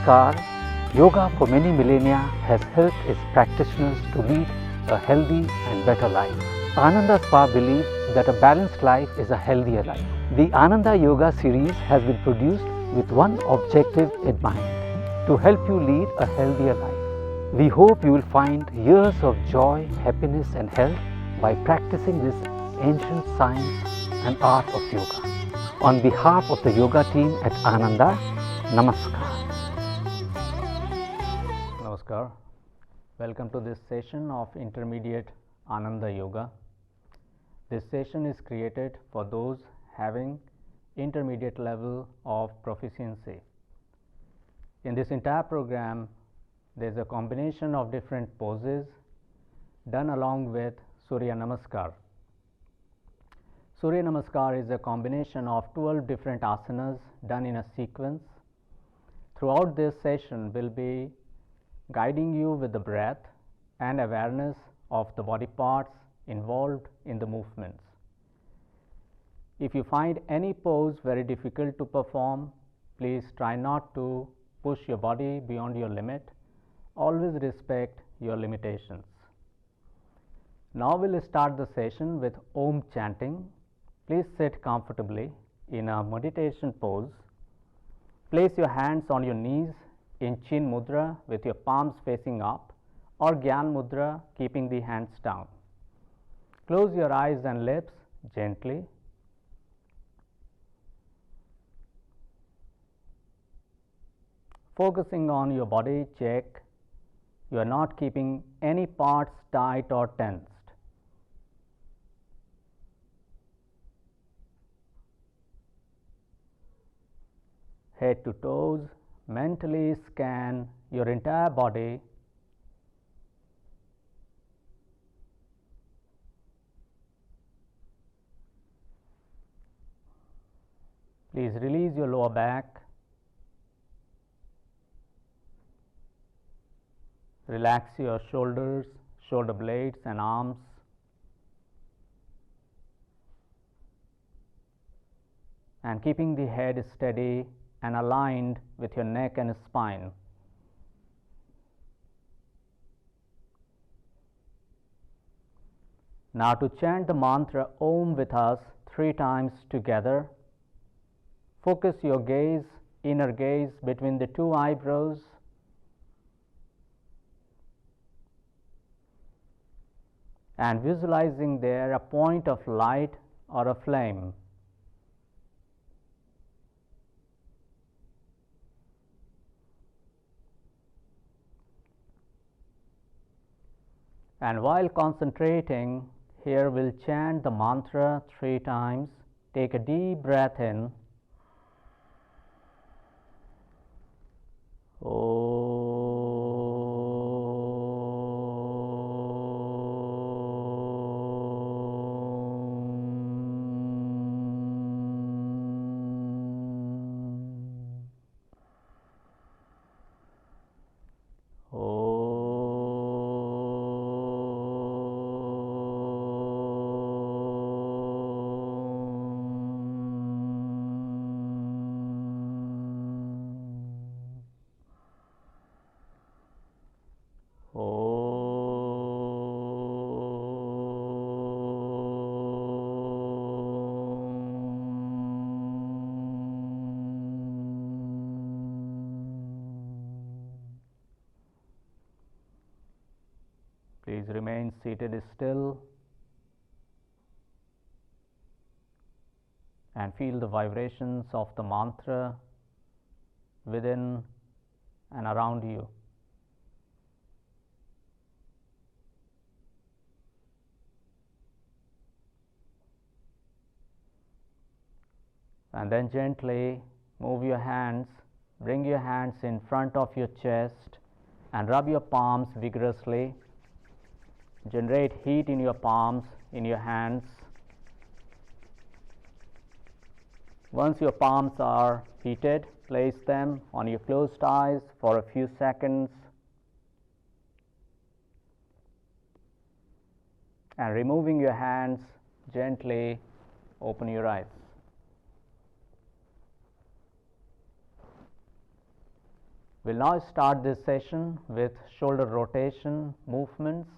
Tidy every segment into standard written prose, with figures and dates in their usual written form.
Namaskar, yoga for many millennia has helped its practitioners to lead a healthy and better life. Ananda Spa believes that a balanced life is a healthier life. The Ananda Yoga series has been produced with one objective in mind: to help you lead a healthier life. We hope you will find years of joy, happiness and health by practicing this ancient science and art of yoga. On behalf of the yoga team at Ananda, Namaskar. Namaskar. Welcome to this session of Intermediate Ananda Yoga. This session is created for those having intermediate level of proficiency. In this entire program, there is a combination of different poses done along with Surya Namaskar. Surya Namaskar is a combination of 12 different asanas done in a sequence. Throughout this session, we'll be guiding you with the breath and awareness of the body parts involved in the movements. If you find any pose very difficult to perform, please try not to push your body beyond your limit. Always respect your limitations. Now we'll start the session with Om Chanting. Please sit comfortably in a meditation pose. Place your hands on your knees in Chin Mudra with your palms facing up, or Gyan Mudra keeping the hands down. Close your eyes and lips gently. Focusing on your body, check you are not keeping any parts tight or tensed. Head to toes, mentally scan your entire body. Please release your lower back. Relax your shoulders, shoulder blades and arms. And keeping the head steady and aligned with your neck and spine. Now to chant the mantra Om with us 3 times together. Focus your gaze, inner gaze between the 2 eyebrows. And visualizing there a point of light or a flame. And while concentrating, here we'll chant the mantra 3 times. Take a deep breath in. Please remain seated still and feel the vibrations of the mantra within and around you. And then gently move your hands, bring your hands in front of your chest and rub your palms vigorously. Generate heat in your palms, in your hands. Once your palms are heated, place them on your closed eyes for a few seconds. And removing your hands, gently open your eyes. We'll now start this session with shoulder rotation movements,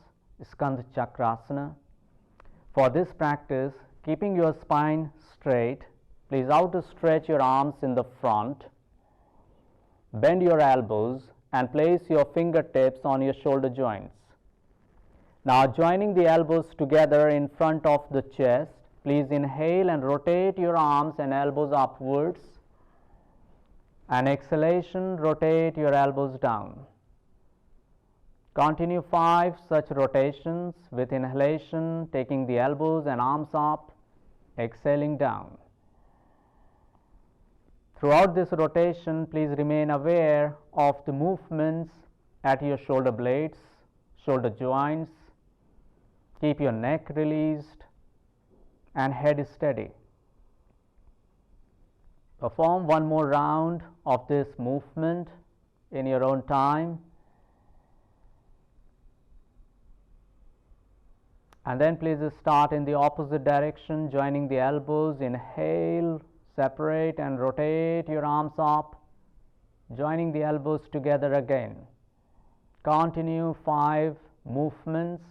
Skandha Chakrasana. For this practice, keeping your spine straight, please outstretch your arms in the front, bend your elbows and place your fingertips on your shoulder joints. Now joining the elbows together in front of the chest, please inhale and rotate your arms and elbows upwards. And exhalation, rotate your elbows down. Continue 5 such rotations with inhalation, taking the elbows and arms up, exhaling down. Throughout this rotation, please remain aware of the movements at your shoulder blades, shoulder joints. Keep your neck released and head steady. Perform one more round of this movement in your own time. And then please start in the opposite direction, joining the elbows. Inhale, separate and rotate your arms up, joining the elbows together again. Continue 5 movements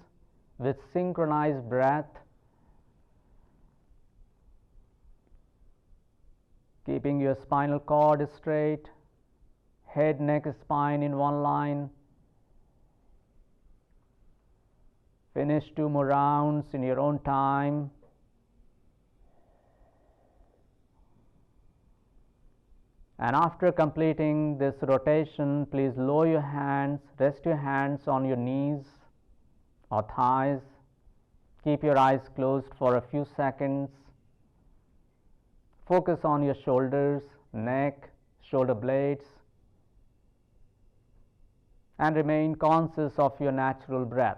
with synchronized breath. Keeping your spinal cord straight, head, neck, spine in one line. Finish 2 more rounds in your own time. And after completing this rotation, please lower your hands, rest your hands on your knees or thighs. Keep your eyes closed for a few seconds. Focus on your shoulders, neck, shoulder blades, and remain conscious of your natural breath.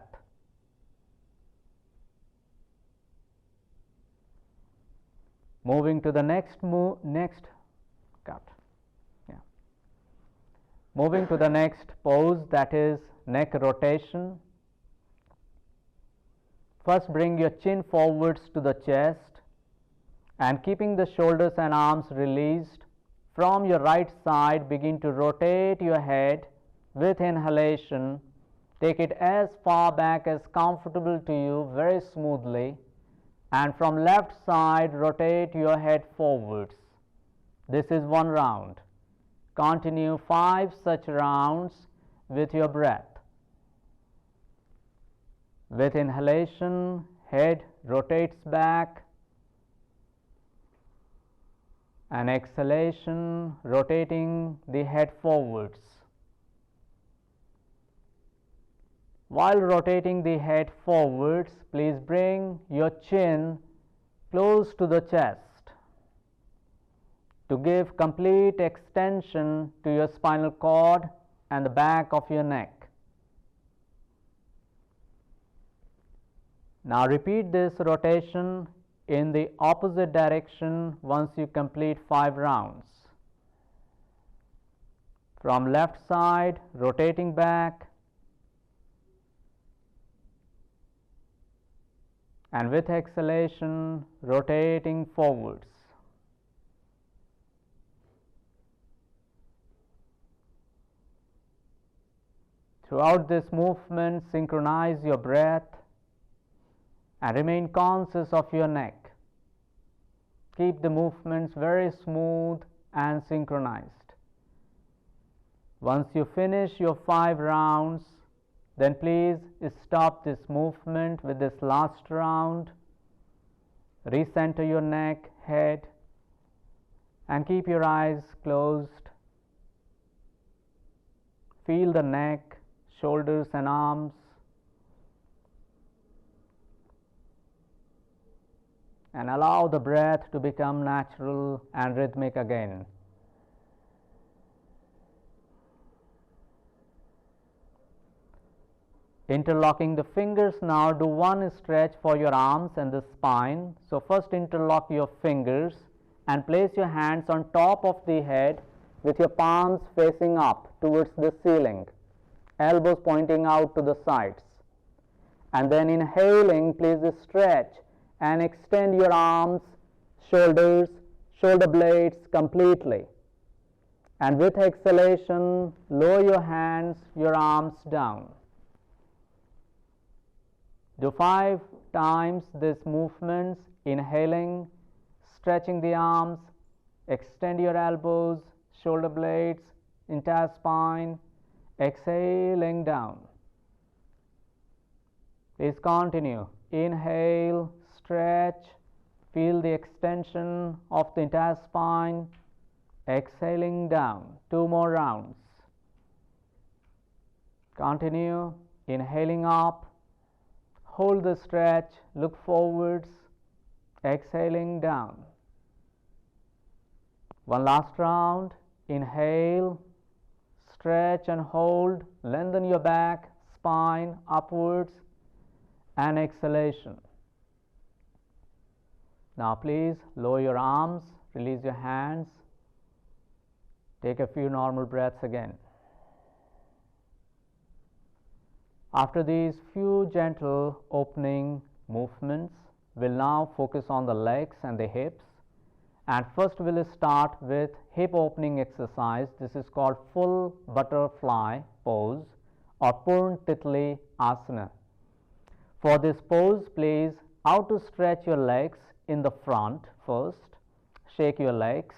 Moving to the Moving to the next pose, that is neck rotation. First, bring your chin forwards to the chest and keeping the shoulders and arms released. From your right side, begin to rotate your head with inhalation. Take it as far back as comfortable to you, very smoothly. And from left side, rotate your head forwards. This is one round. Continue 5 such rounds with your breath. With inhalation, head rotates back, and exhalation, rotating the head forwards. While rotating the head forwards, please bring your chin close to the chest to give complete extension to your spinal cord and the back of your neck. Now repeat this rotation in the opposite direction once you complete 5 rounds. From left side, rotating back, and with exhalation, rotating forwards. Throughout this movement, synchronize your breath and remain conscious of your neck. Keep the movements very smooth and synchronized. Once you finish your 5 rounds, then please stop this movement with this last round. Recenter your neck, head, and keep your eyes closed. Feel the neck, shoulders and arms. And allow the breath to become natural and rhythmic again. Interlocking the fingers now, do one stretch for your arms and the spine. So first interlock your fingers and place your hands on top of the head with your palms facing up towards the ceiling, elbows pointing out to the sides. And then inhaling, please stretch and extend your arms, shoulders, shoulder blades completely. And with exhalation, lower your hands, your arms down. Do 5 times these movements, inhaling, stretching the arms, extend your elbows, shoulder blades, entire spine, exhaling down. Please continue. Inhale, stretch, feel the extension of the entire spine, exhaling down. 2 more rounds. Continue. Inhaling up, hold the stretch, look forwards, exhaling down. One last round. Inhale, stretch and hold, lengthen your back, spine upwards, and exhalation. Now please lower your arms, release your hands, take a few normal breaths again. After these few gentle opening movements, we'll now focus on the legs and the hips. And first we'll start with hip opening exercise. This is called full butterfly pose or Purn Titli Asana. For this pose, please how to stretch your legs in the front first. Shake your legs.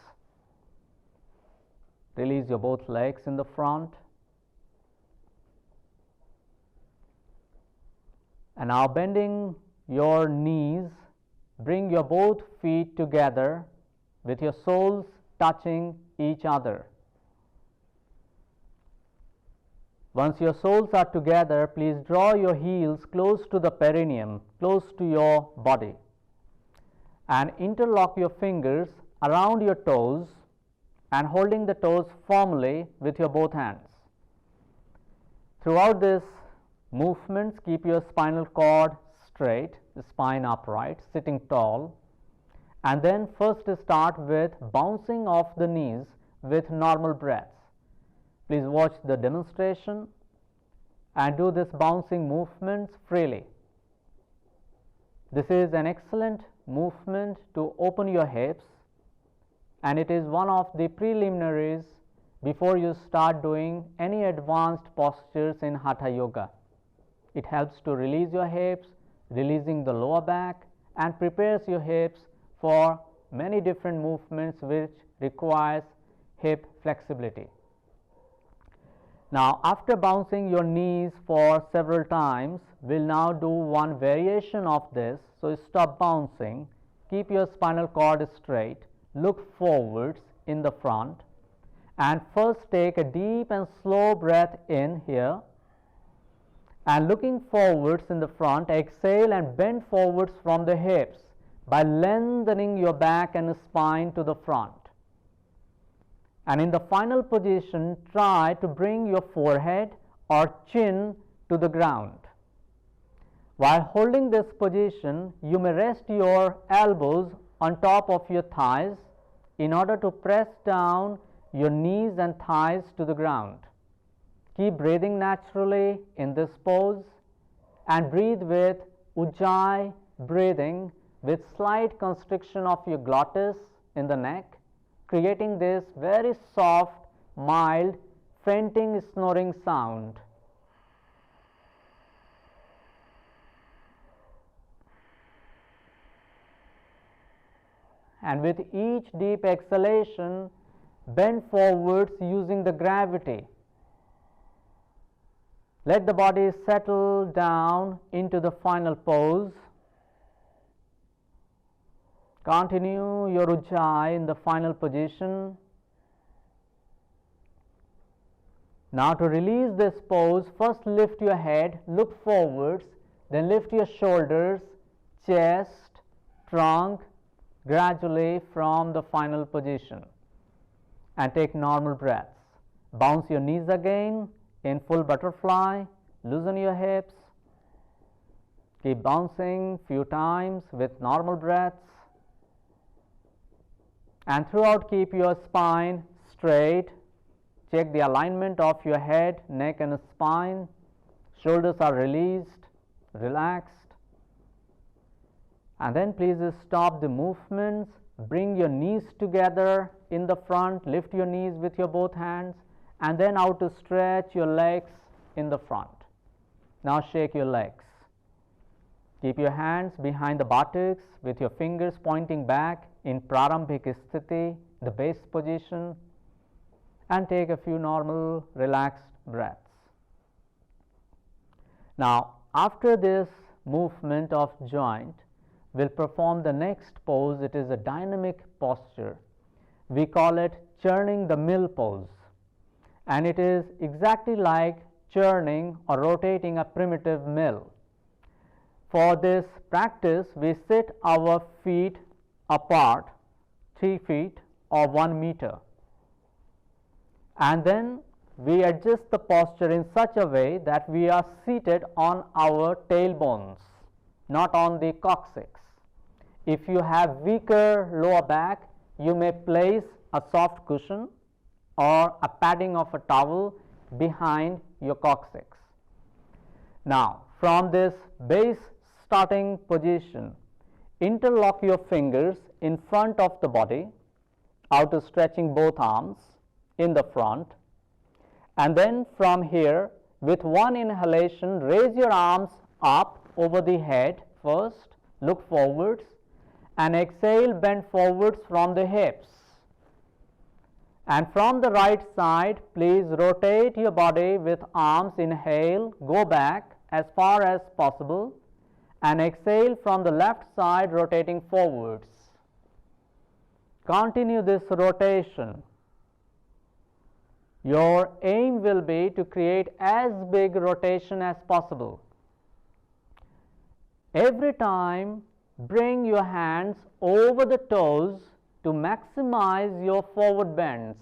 Release your both legs in the front. And now bending your knees, bring your both feet together with your soles touching each other. Once your soles are together, please draw your heels close to the perineum, close to your body, and interlock your fingers around your toes and holding the toes firmly with your both hands. Throughout this movements, keep your spinal cord straight, the spine upright, sitting tall. And then first start with bouncing off the knees with normal breaths. Please watch the demonstration and do this bouncing movements freely. This is an excellent movement to open your hips, and it is one of the preliminaries before you start doing any advanced postures in Hatha Yoga. It helps to release your hips, releasing the lower back, and prepares your hips for many different movements which requires hip flexibility. Now after bouncing your knees for several times, we'll now do one variation of this. So stop bouncing, keep your spinal cord straight, look forwards in the front, and first take a deep and slow breath in here, and looking forwards in the front, exhale and bend forwards from the hips by lengthening your back and spine to the front. And in the final position, try to bring your forehead or chin to the ground. While holding this position, you may rest your elbows on top of your thighs in order to press down your knees and thighs to the ground. Keep breathing naturally in this pose and breathe with Ujjayi breathing with slight constriction of your glottis in the neck, creating this very soft, mild, fainting, snoring sound. And with each deep exhalation, bend forwards using the gravity. Let the body settle down into the final pose. Continue your Ujjayi in the final position. Now to release this pose, first lift your head, look forwards, then lift your shoulders, chest, trunk, gradually from the final position, and take normal breaths. Bounce your knees again in full butterfly, loosen your hips, keep bouncing few times with normal breaths, and throughout keep your spine straight. Check the alignment of your head, neck and spine. Shoulders are released, relaxed. And then please stop the movements, bring your knees together in the front, lift your knees with your both hands, and then out to stretch your legs in the front. Now shake your legs. Keep your hands behind the buttocks with your fingers pointing back in Prarambhik Sthiti, the base position, and take a few normal relaxed breaths. Now, after this movement of joint, we'll perform the next pose. It is a dynamic posture. We call it churning the mill pose, and it is exactly like churning or rotating a primitive mill. For this practice, we sit our feet apart 3 feet or 1 meter, and then we adjust the posture in such a way that we are seated on our tailbones, not on the coccyx. If you have weaker lower back, you may place a soft cushion or a padding of a towel behind your coccyx. Now, from this base starting position, interlock your fingers in front of the body, out stretching both arms in the front, and then from here, with one inhalation, raise your arms up over the head first, look forwards, and exhale, bend forwards from the hips. And from the right side, please rotate your body with arms. Inhale, go back as far as possible, and exhale from the left side, rotating forwards. Continue this rotation. Your aim will be to create as big rotation as possible. Every time, bring your hands over the toes to maximize your forward bends.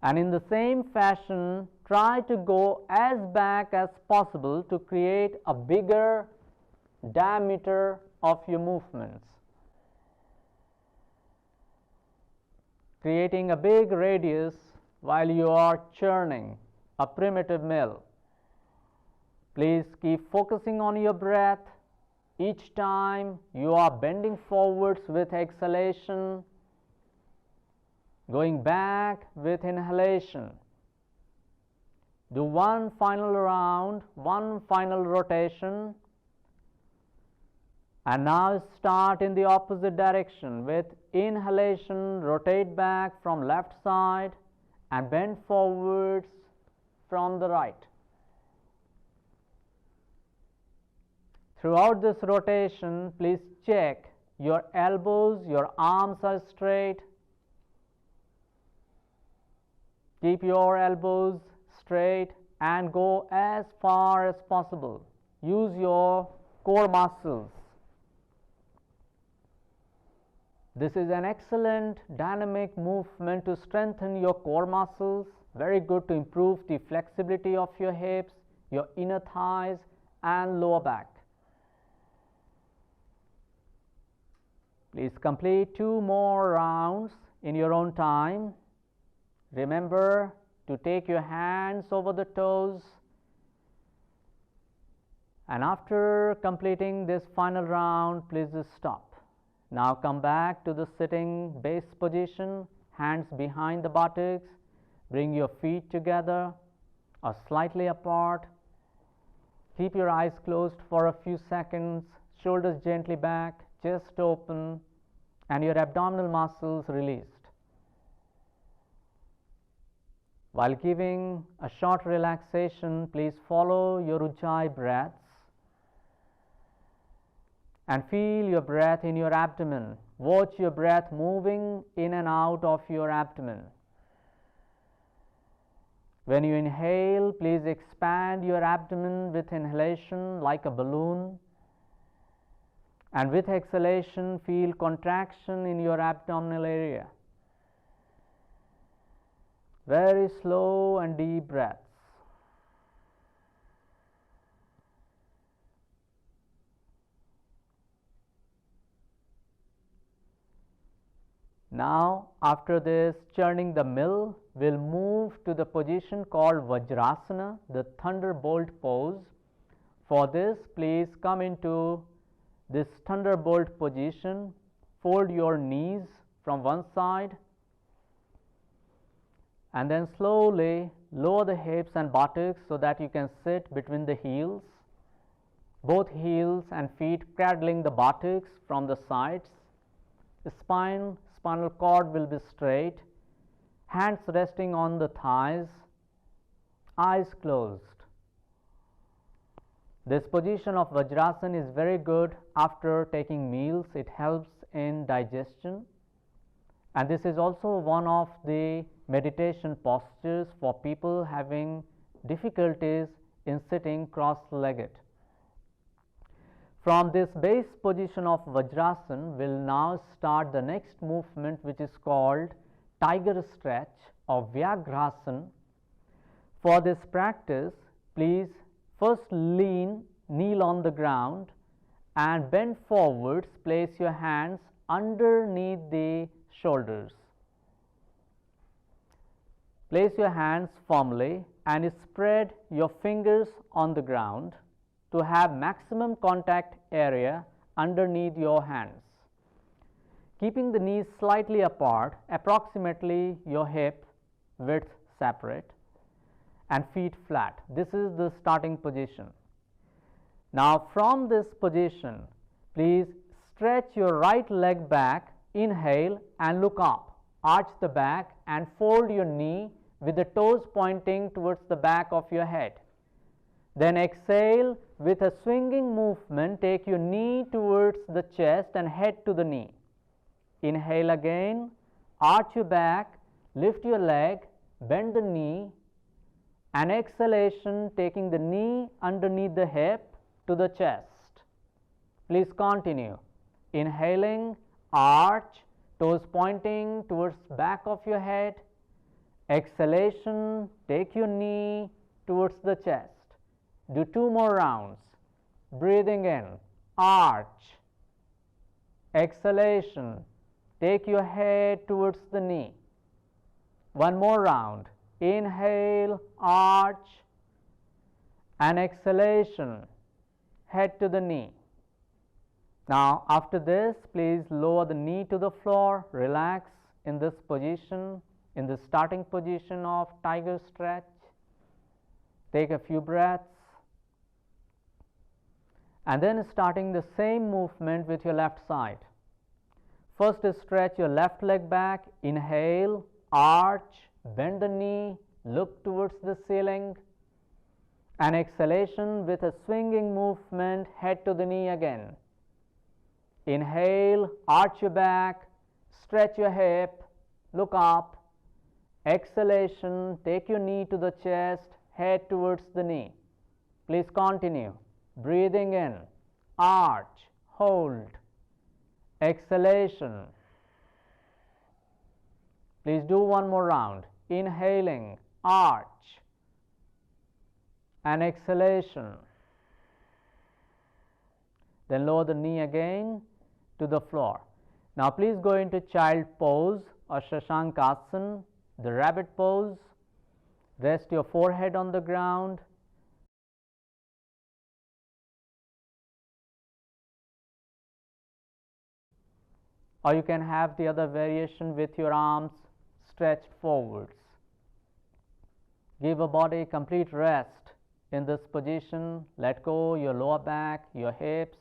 And in the same fashion, try to go as back as possible to create a bigger diameter of your movements, creating a big radius while you are churning a primitive mill. Please keep focusing on your breath. Each time you are bending forwards with exhalation, going back with inhalation. Do one final round, one final rotation, and now start in the opposite direction. With inhalation, rotate back from left side and bend forwards from the right. Throughout this rotation, please check your elbows, your arms are straight. Keep your elbows straight and go as far as possible. Use your core muscles. This is an excellent dynamic movement to strengthen your core muscles. Very good to improve the flexibility of your hips, your inner thighs, and lower back. Please complete 2 more rounds in your own time. Remember to take your hands over the toes, and after completing this final round, please stop. Now come back to the sitting base position, hands behind the buttocks. Bring your feet together or slightly apart. Keep your eyes closed for a few seconds, shoulders gently back, chest open, and your abdominal muscles released. While giving a short relaxation, please follow your Ujjayi breaths and feel your breath in your abdomen. Watch your breath moving in and out of your abdomen. When you inhale, please expand your abdomen with inhalation like a balloon, and with exhalation, feel contraction in your abdominal area. Very slow and deep breaths. Now, after this churning the mill, we'll move to the position called Vajrasana, the Thunderbolt pose. For this, please come into this Thunderbolt position. Fold your knees from one side and then slowly lower the hips and buttocks so that you can sit between the heels, both heels and feet cradling the buttocks from the sides. The spinal cord will be straight, hands resting on the thighs, eyes closed. This position of Vajrasana is very good after taking meals. It helps in digestion, and this is also one of the meditation postures for people having difficulties in sitting cross-legged. From this base position of Vajrasana, we will now start the next movement, which is called Tiger Stretch or Vajrasana. For this practice, please first kneel on the ground and bend forwards. Place your hands underneath the shoulders. Place your hands firmly and spread your fingers on the ground to have maximum contact area underneath your hands. Keeping the knees slightly apart, approximately your hip width separate, and feet flat. This is the starting position. Now from this position, please stretch your right leg back, inhale and look up, arch the back and fold your knee with the toes pointing towards the back of your head. Then exhale with a swinging movement, take your knee towards the chest and head to the knee. Inhale again, arch your back, lift your leg, bend the knee, and exhalation, taking the knee underneath the hip to the chest. Please continue. Inhaling, arch, toes pointing towards back of your head. Exhalation, take your knee towards the chest. Do 2 more rounds. Breathing in, arch. Exhalation, take your head towards the knee. 1 more round. Inhale, arch, and exhalation, head to the knee. Now after this, please lower the knee to the floor, relax in this position, in the starting position of Tiger Stretch. Take a few breaths, and then starting the same movement with your left side. First stretch your left leg back, inhale, arch, bend the knee, look towards the ceiling, and exhalation with a swinging movement, head to the knee again. Inhale, arch your back, stretch your hip, look up. Exhalation, take your knee to the chest, head towards the knee. Please continue. Breathing in, arch, hold. Exhalation. Please do 1 more round. Inhaling, arch, and exhalation. Then lower the knee again to the floor. Now please go into child pose or Shashankasana, the rabbit pose. Rest your forehead on the ground. Or you can have the other variation with your arms stretched forwards. Give a body complete rest in this position. Let go your lower back, your hips,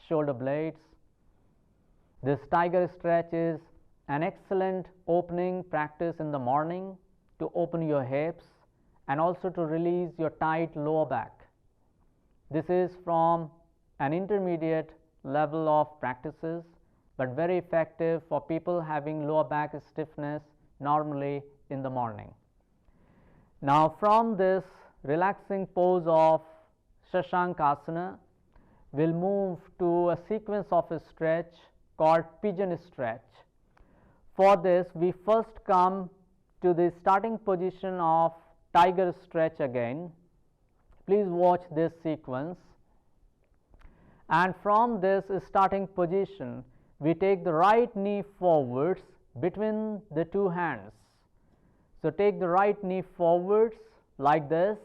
shoulder blades. This Tiger Stretch is an excellent opening practice in the morning to open your hips and also to release your tight lower back. This is from an intermediate level of practices, but very effective for people having lower back stiffness normally in the morning. Now from this relaxing pose of Shashankasana, we'll move to a sequence of a stretch called Pigeon Stretch. For this, we first come to the starting position of Tiger Stretch again. Please watch this sequence. And from this starting position, we take the right knee forwards between the 2 hands. So take the right knee forwards like this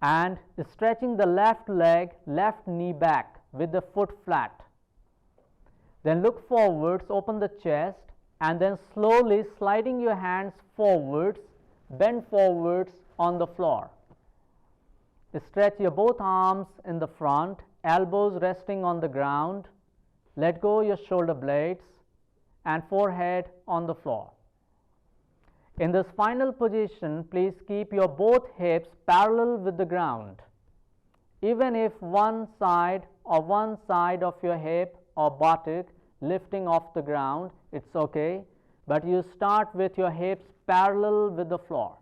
and stretching the left leg, left knee back with the foot flat. Then look forwards, open the chest, and then slowly sliding your hands forwards, bend forwards on the floor. Stretch your both arms in the front, elbows resting on the ground. Let go your shoulder blades and forehead on the floor. In this final position, please keep your both hips parallel with the ground. Even if one side of your hip or buttock lifting off the ground, it's okay, but you start with your hips parallel with the floor.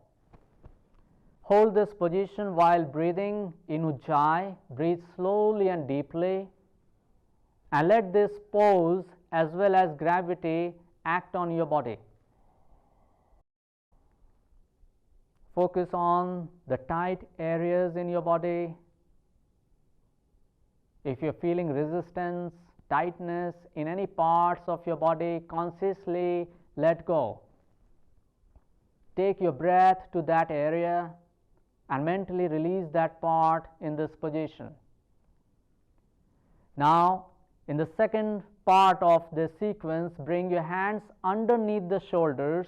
Hold this position while breathing in Ujjayi. Breathe slowly and deeply, and let this pose as well as gravity act on your body. Focus on the tight areas in your body. If you're feeling resistance, tightness in any parts of your body, consciously let go. Take your breath to that area and mentally release that part in this position. Now, in the second part of this sequence, bring your hands underneath the shoulders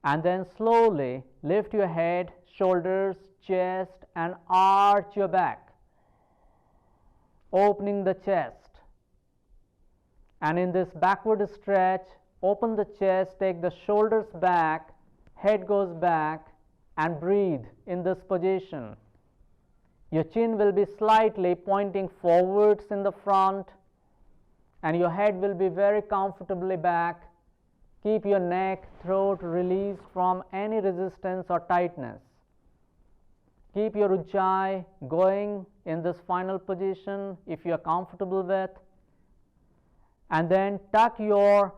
and then slowly lift your head, shoulders, chest, and arch your back, opening the chest. And in this backward stretch, open the chest, take the shoulders back, head goes back, and breathe in this position. Your chin will be slightly pointing forwards in the front, and your head will be very comfortably back. Keep your neck, throat released from any resistance or tightness. Keep your Ujjayi going in this final position if you are comfortable with, and then tuck your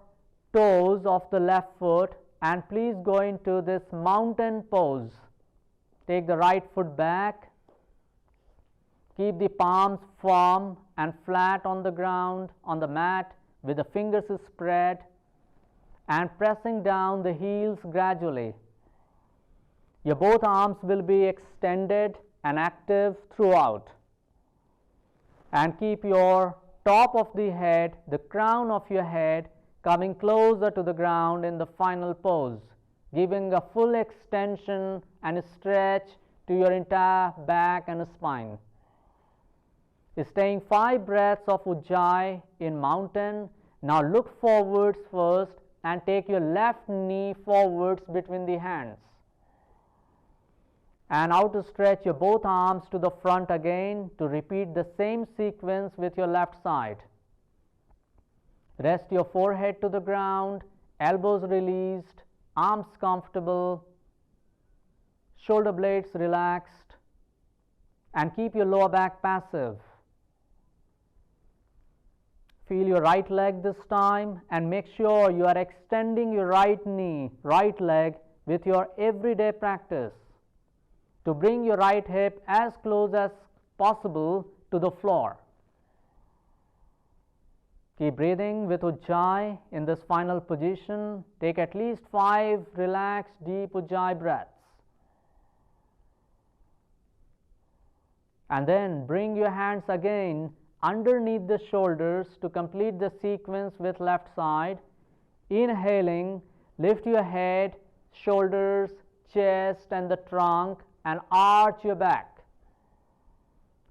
toes of the left foot and please go into this mountain pose. Take the right foot back, keep the palms firm and flat on the ground, on the mat, with the fingers spread and pressing down the heels gradually. Your both arms will be extended and active throughout. And keep your top of the head, the crown of your head, coming closer to the ground in the final pose, giving a full extension and stretch to your entire back and spine. Staying 5 breaths of Ujjayi in mountain. Now look forwards first and take your left knee forwards between the hands. And out to stretch your both arms to the front again to repeat the same sequence with your left side. Rest your forehead to the ground, elbows released, arms comfortable, shoulder blades relaxed, and keep your lower back passive. Feel your right leg this time and make sure you are extending your right knee, right leg with your everyday practice to bring your right hip as close as possible to the floor. Keep breathing with Ujjayi in this final position. Take at least 5 relaxed, deep Ujjayi breaths. And then bring your hands again underneath the shoulders to complete the sequence with left side. Inhaling, lift your head, shoulders, chest, and the trunk, and arch your back.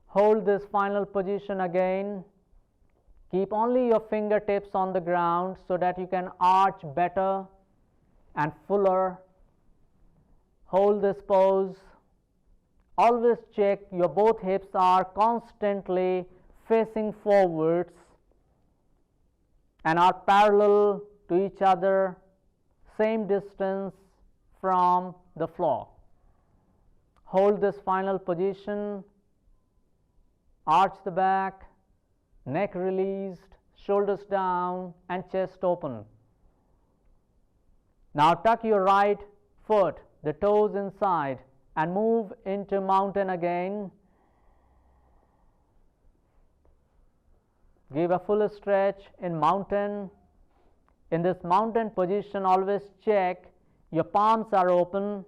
Hold this final position again. Keep only your fingertips on the ground so that you can arch better and fuller. Hold this pose. Always check your both hips are constantly facing forwards and are parallel to each other, same distance from the floor. Hold this final position. Arch the back, neck released, shoulders down, and chest open. Now tuck your right foot, the toes inside, and move into mountain again. Give a full stretch in mountain. In this mountain position, always check your palms are open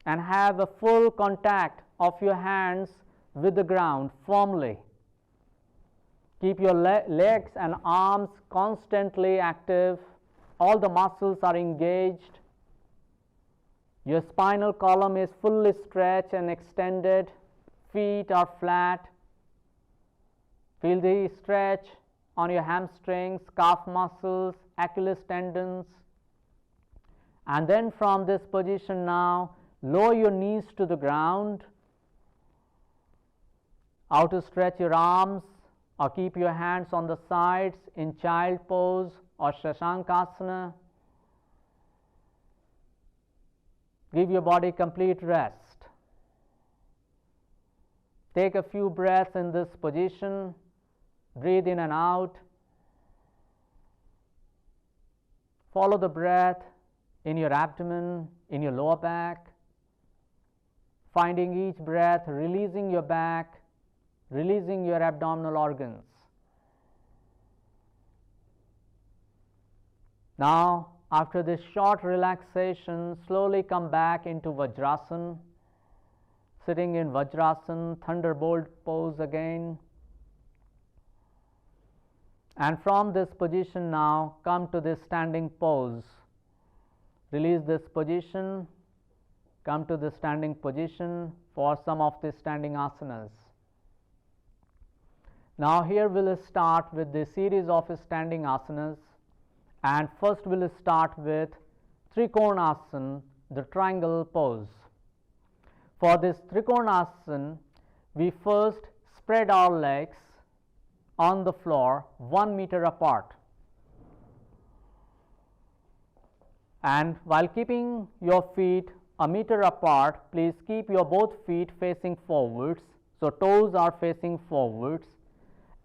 and have a full contact of your hands with the ground firmly. Keep your legs and arms constantly active. All the muscles are engaged. Your spinal column is fully stretched and extended. Feet are flat. Feel the stretch on your hamstrings, calf muscles, Achilles tendons. And then from this position now, lower your knees to the ground. How to stretch your arms or keep your hands on the sides in child pose or Shashankasana. Give your body complete rest. Take a few breaths in this position. Breathe in and out. Follow the breath in your abdomen, in your lower back. Finding each breath, releasing your back, releasing your abdominal organs. Now, after this short relaxation, slowly come back into Vajrasana. Sitting in Vajrasana, Thunderbolt pose again. And from this position now, come to this standing pose. Release this position, come to the standing position for some of the standing asanas. Now here we will start with the series of standing asanas, and first we will start with Trikonasana, the triangle pose. For this Trikonasana, we first spread our legs on the floor 1 meter apart. And while keeping your feet a meter apart, please keep your both feet facing forwards, so toes are facing forwards,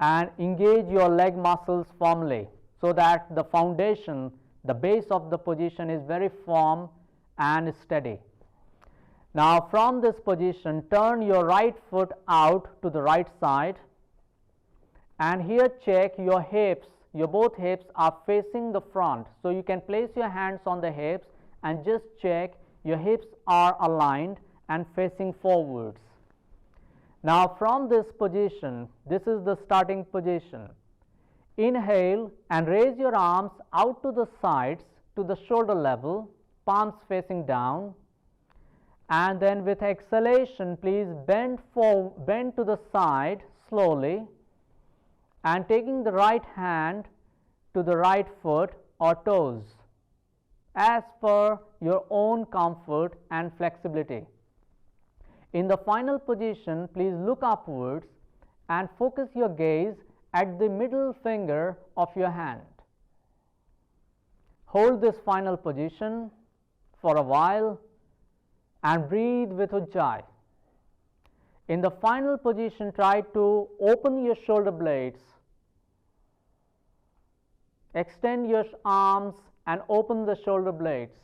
and engage your leg muscles firmly so that the foundation, the base of the position is very firm and steady. Now from this position, turn your right foot out to the right side, and here check your hips. Your both hips are facing the front, so you can place your hands on the hips and just check your hips are aligned and facing forwards. Now from this position, this is the starting position. Inhale and raise your arms out to the sides to the shoulder level, palms facing down. And then with exhalation, please bend to the side slowly, and taking the right hand to the right foot or toes as per your own comfort and flexibility. In the final position, please look upwards and focus your gaze at the middle finger of your hand. Hold this final position for a while and breathe with Ujjayi. In the final position, try to open your shoulder blades. Extend your arms and open the shoulder blades.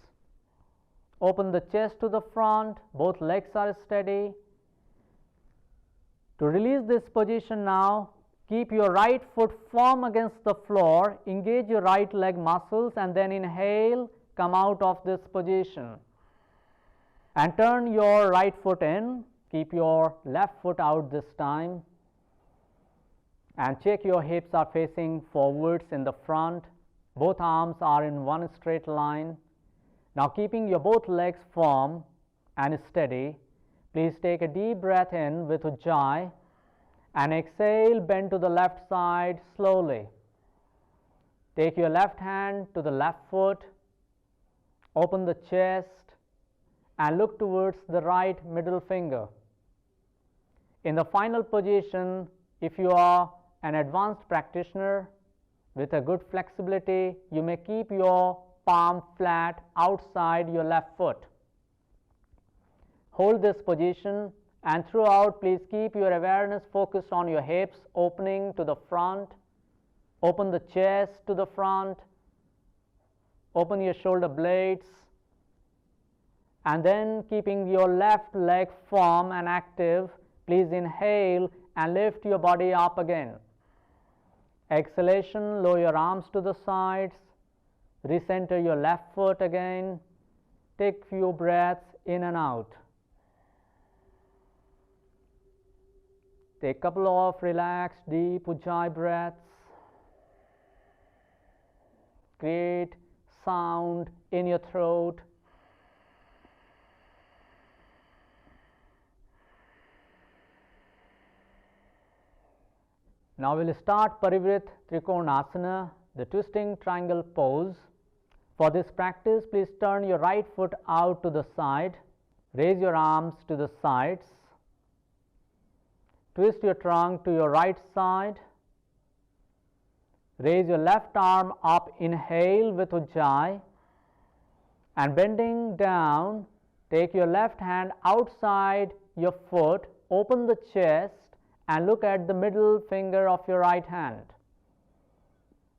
Open the chest to the front, both legs are steady. To release this position now, keep your right foot firm against the floor, engage your right leg muscles, and then inhale, come out of this position. And turn your right foot in, keep your left foot out this time. And check your hips are facing forwards in the front. Both arms are in one straight line. Now keeping your both legs firm and steady, please take a deep breath in with Ujjayi and exhale, bend to the left side slowly. Take your left hand to the left foot, open the chest and look towards the right middle finger. In the final position, if you are an advanced practitioner with a good flexibility, you may keep your palm flat outside your left foot. Hold this position, and throughout please keep your awareness focused on your hips, opening to the front, open the chest to the front, open your shoulder blades, and then keeping your left leg firm and active, please inhale and lift your body up again. Exhalation, lower your arms to the sides, recenter your left foot again, take few breaths in and out. Take a couple of relaxed, deep Ujjayi breaths. Create sound in your throat. Now we will start Parivrit Trikonasana, the twisting triangle pose. For this practice, please turn your right foot out to the side. Raise your arms to the sides. Twist your trunk to your right side. Raise your left arm up, inhale with Ujjayi, and bending down, take your left hand outside your foot, open the chest and look at the middle finger of your right hand.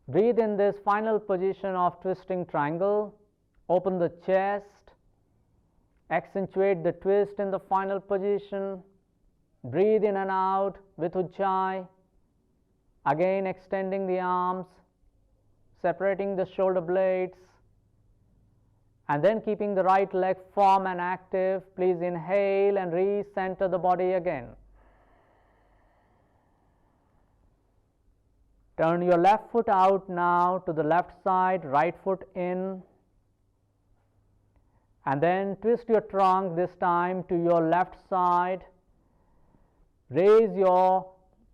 Breathe in this final position of twisting triangle. Open the chest, accentuate the twist in the final position. Breathe in and out with Ujjayi. Again extending the arms, separating the shoulder blades, and then keeping the right leg firm and active. Please inhale and recenter the body again. Turn your left foot out now to the left side, right foot in, and then twist your trunk this time to your left side. Raise your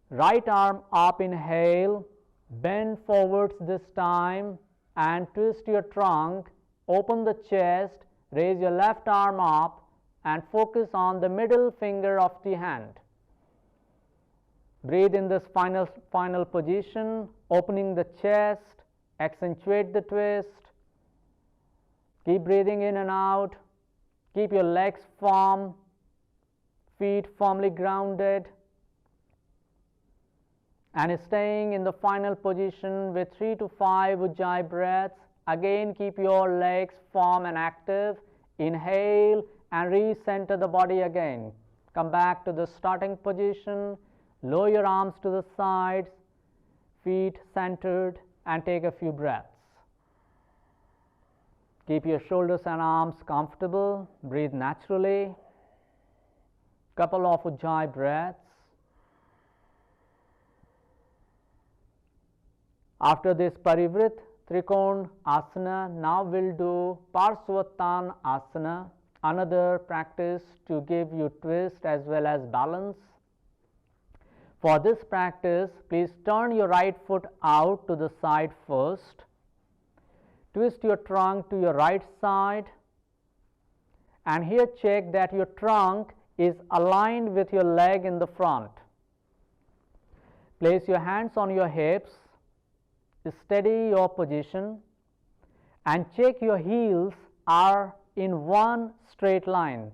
right arm up, inhale, bend forwards this time and twist your trunk, open the chest, raise your left arm up and focus on the middle finger of the hand. Breathe in this final position, opening the chest, accentuate the twist. Keep breathing in and out. Keep your legs firm, feet firmly grounded, and staying in the final position with 3 to 5 Ujjayi breaths. Again, keep your legs firm and active. Inhale and recenter the body again. Come back to the starting position. Lower your arms to the sides, feet centered, and take a few breaths. Keep your shoulders and arms comfortable. Breathe naturally. Couple of Ujjayi breaths. After this Parivrit Trikon Asana, now we'll do Parsvattan Asana, another practice to give you twist as well as balance. For this practice, please turn your right foot out to the side first. Twist your trunk to your right side, and here check that your trunk is aligned with your leg in the front. Place your hands on your hips. Steady your position and check your heels are in one straight line.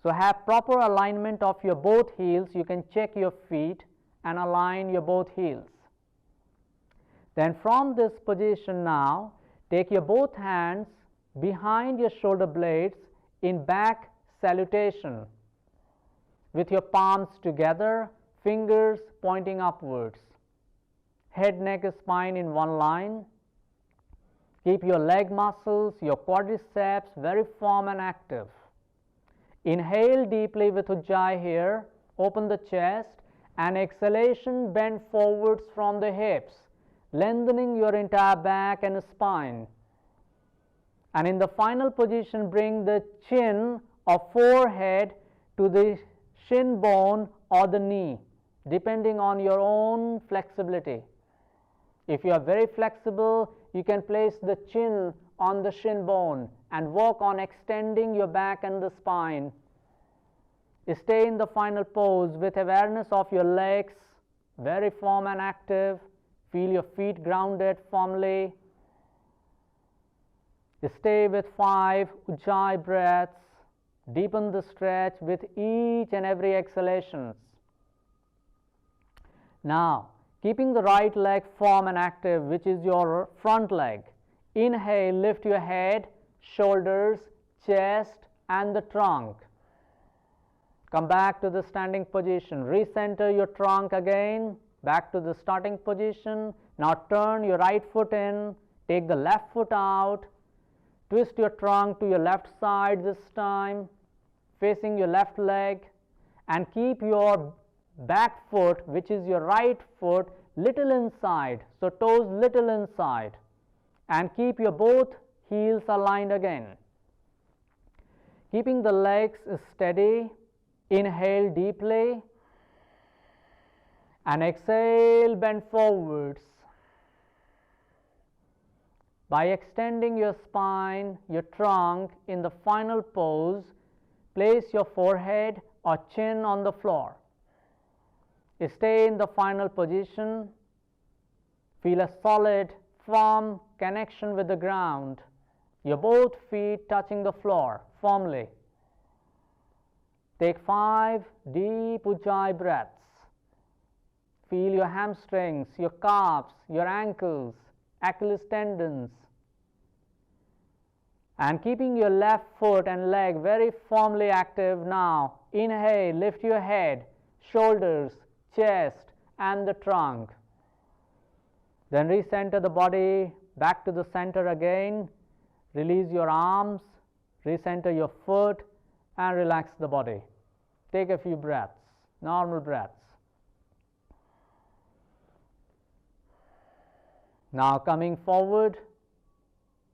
So have proper alignment of your both heels. You can check your feet and align your both heels. Then from this position now, take your both hands behind your shoulder blades in back salutation with your palms together, fingers pointing upwards. Head, neck, spine in one line. Keep your leg muscles, your quadriceps very firm and active. Inhale deeply with Ujjayi here. Open the chest and exhalation, bend forwards from the hips, lengthening your entire back and spine. And in the final position, bring the chin or forehead to the shin bone or the knee, depending on your own flexibility. If you are very flexible, you can place the chin on the shin bone and work on extending your back and the spine. Stay in the final pose with awareness of your legs, very firm and active. Feel your feet grounded firmly. Stay with 5 Ujjayi breaths. Deepen the stretch with each and every exhalation. Now, keeping the right leg firm and active, which is your front leg. Inhale, lift your head, shoulders, chest, and the trunk. Come back to the standing position. Recenter your trunk again. Back to the starting position. Now turn your right foot in. Take the left foot out. Twist your trunk to your left side this time, facing your left leg, and keep your back foot, which is your right foot, little inside, so toes little inside, and keep your both heels aligned again. Keeping the legs steady, inhale deeply and exhale, bend forwards. By extending your spine, your trunk in the final pose, place your forehead or chin on the floor. Stay in the final position. Feel a solid, firm connection with the ground. Your both feet touching the floor firmly. Take 5 deep Ujjayi breaths. Feel your hamstrings, your calves, your ankles, Achilles tendons, and keeping your left foot and leg very firmly active now. Inhale, lift your head, shoulders, chest and the trunk. Then recenter the body back to the center again. Release your arms, recenter your foot and relax the body. Take a few breaths, normal breaths. Now coming forward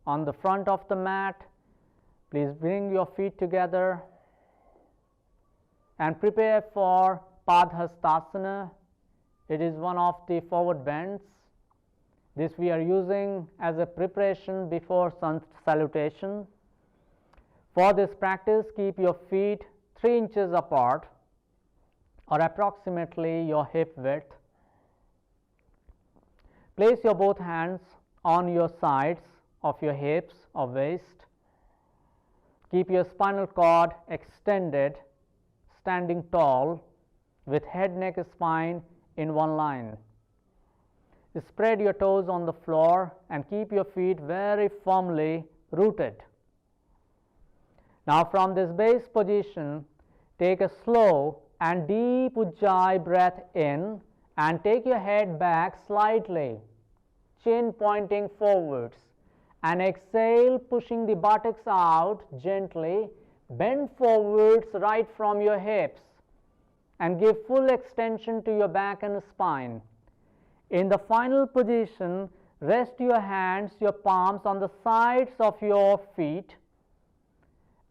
on the front of the mat, please bring your feet together and prepare for Padhastasana. It is one of the forward bends. This we are using as a preparation before Sun Salutation. For this practice, keep your feet 3 inches apart or approximately your hip width. Place your both hands on your sides of your hips or waist. Keep your spinal cord extended, standing tall with head, neck, spine in one line. Spread your toes on the floor and keep your feet very firmly rooted. Now from this base position, take a slow and deep Ujjayi breath in and take your head back slightly, chin pointing forwards, and exhale, pushing the buttocks out gently. Bend forwards right from your hips and give full extension to your back and spine. In the final position, rest your hands, your palms on the sides of your feet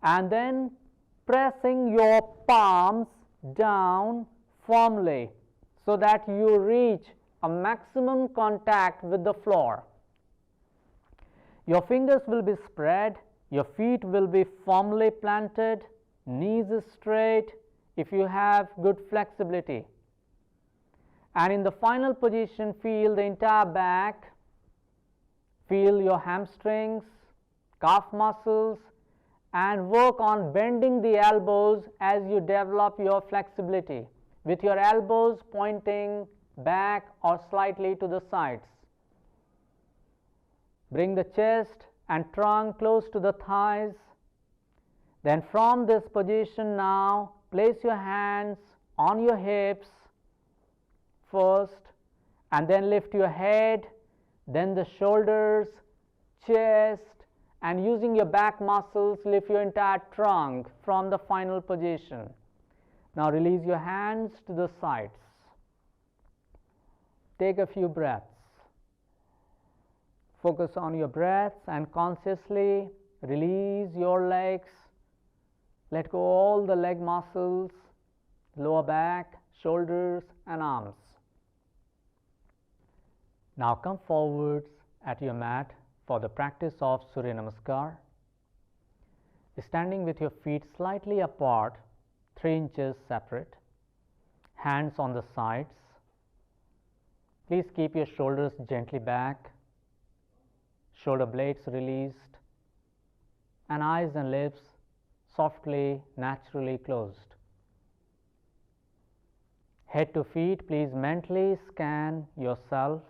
and then pressing your palms down firmly so that you reach a maximum contact with the floor. Your fingers will be spread, your feet will be firmly planted, knees straight if you have good flexibility. And in the final position, feel the entire back, feel your hamstrings, calf muscles, and work on bending the elbows as you develop your flexibility, with your elbows pointing back or slightly to the sides. Bring the chest and trunk close to the thighs. Then from this position now, place your hands on your hips first, and then lift your head, then the shoulders, chest, and using your back muscles, lift your entire trunk from the final position. Now release your hands to the sides. Take a few breaths. Focus on your breath and consciously release your legs. Let go all the leg muscles, lower back, shoulders and arms. Now come forwards at your mat for the practice of Surya Namaskar. Standing with your feet slightly apart, 3 inches separate, hands on the sides. Please keep your shoulders gently back, shoulder blades released, and eyes and lips softly, naturally closed. Head to feet, please mentally scan yourself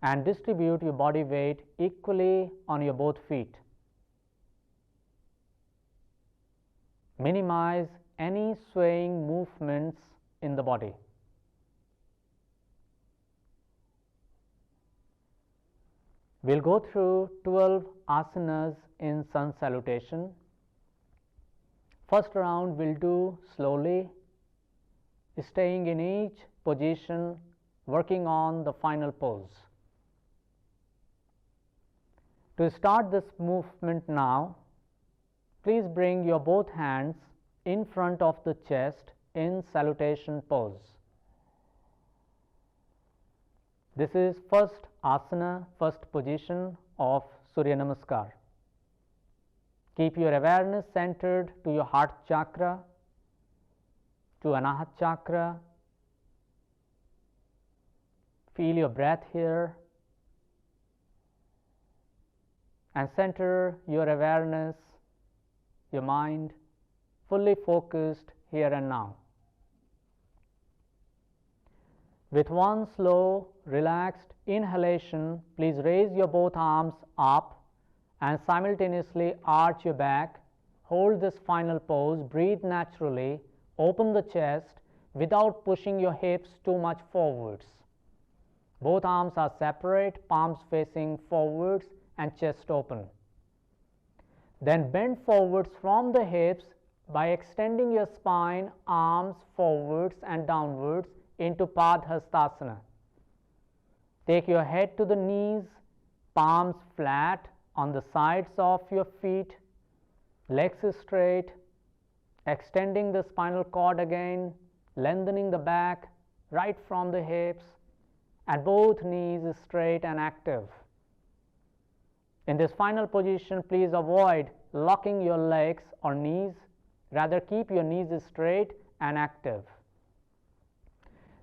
and distribute your body weight equally on your both feet. Minimize any swaying movements in the body. We'll go through 12 asanas in Sun Salutation. First round we'll do slowly, staying in each position, working on the final pose. To start this movement now, please bring your both hands in front of the chest in Salutation Pose. This is first asana, first position of Surya Namaskar. Keep your awareness centered to your heart chakra, to Anahat chakra. Feel your breath here and center your awareness, your mind fully focused here and now. With one slow, relaxed inhalation, please raise your both arms up and simultaneously arch your back. Hold this final pose, breathe naturally, open the chest without pushing your hips too much forwards. Both arms are separate, palms facing forwards and chest open. Then bend forwards from the hips by extending your spine, arms forwards and downwards into Padhastasana. Take your head to the knees, palms flat on the sides of your feet, legs straight, extending the spinal cord again, lengthening the back right from the hips, and both knees straight and active. In this final position, please avoid locking your legs or knees, rather keep your knees straight and active.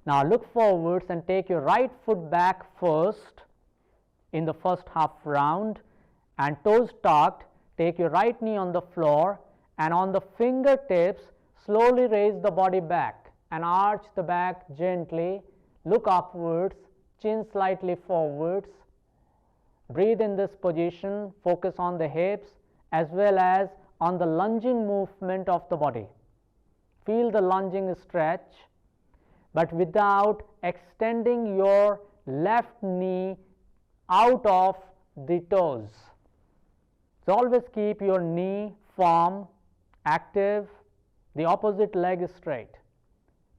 Now look forwards and take your right foot back first in the first half round, and toes tucked, take your right knee on the floor, and on the fingertips slowly raise the body back and arch the back gently, look upwards, chin slightly forwards. Breathe in this position, focus on the hips as well as on the lunging movement of the body. Feel the lunging stretch, but without extending your left knee out of the toes. So always keep your knee firm, active, the opposite leg straight.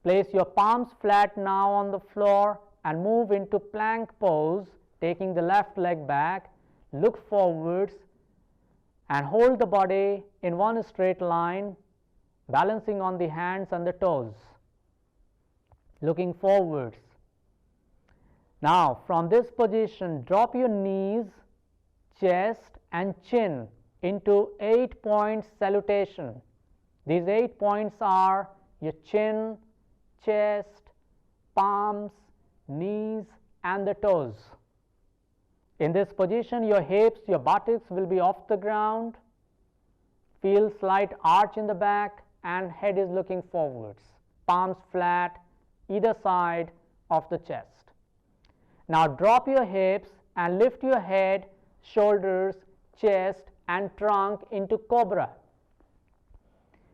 Place your palms flat now on the floor and move into plank pose, taking the left leg back, look forwards and hold the body in one straight line, balancing on the hands and the toes, looking forwards. Now from this position, drop your knees, chest and chin into 8-point salutation. These 8 points are your chin, chest, palms, knees and the toes. In this position, your hips, your buttocks will be off the ground. Feel slight arch in the back and head is looking forwards. Palms flat either side of the chest. Now drop your hips and lift your head, shoulders, chest and trunk into Cobra.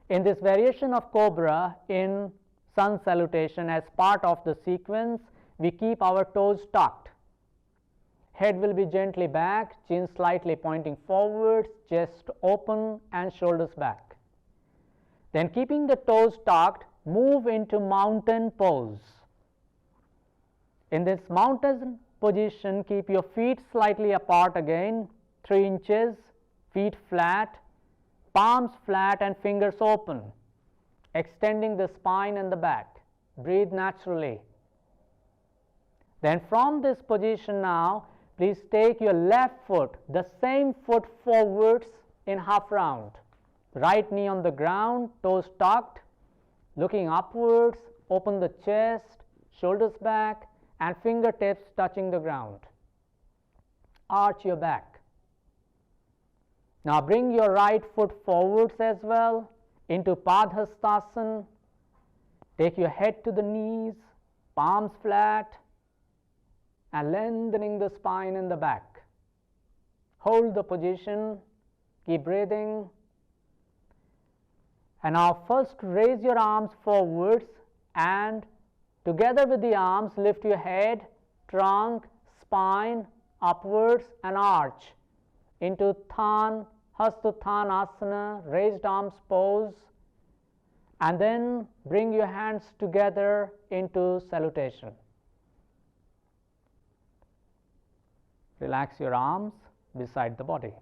In this variation of Cobra in Sun Salutation, as part of the sequence, we keep our toes tucked. Head will be gently back, chin slightly pointing forwards, chest open and shoulders back. Then keeping the toes tucked, move into mountain pose. In this mountain position, keep your feet slightly apart again, 3 inches, feet flat, palms flat and fingers open, extending the spine and the back. Breathe naturally. Then from this position now, please take your left foot, the same foot forwards in half round. Right knee on the ground, toes tucked, looking upwards, open the chest, shoulders back and fingertips touching the ground. Arch your back. Now bring your right foot forwards as well into Padhastasana. Take your head to the knees, palms flat and lengthening the spine and the back. Hold the position, keep breathing. And now first raise your arms forwards and together with the arms lift your head, trunk, spine upwards and arch into Hastuttanasana, raised arms pose, and then bring your hands together into salutation. Relax your arms beside the body.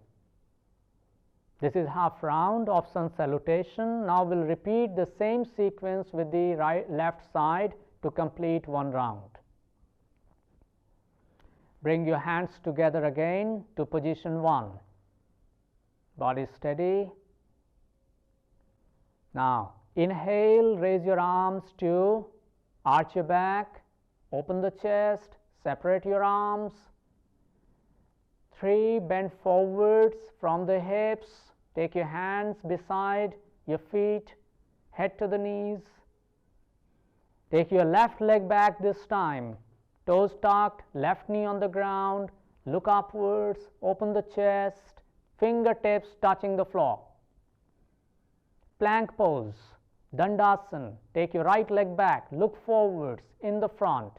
This is half round of Sun Salutation. Now we'll repeat the same sequence with the left side to complete one round. Bring your hands together again to position 1. Body steady. Now inhale, raise your arms to arch your back, open the chest, separate your arms. 3, bend forwards from the hips, take your hands beside your feet, head to the knees. Take your left leg back this time, toes tucked, left knee on the ground, look upwards, open the chest, fingertips touching the floor. Plank pose, Dandasana, take your right leg back, look forwards in the front,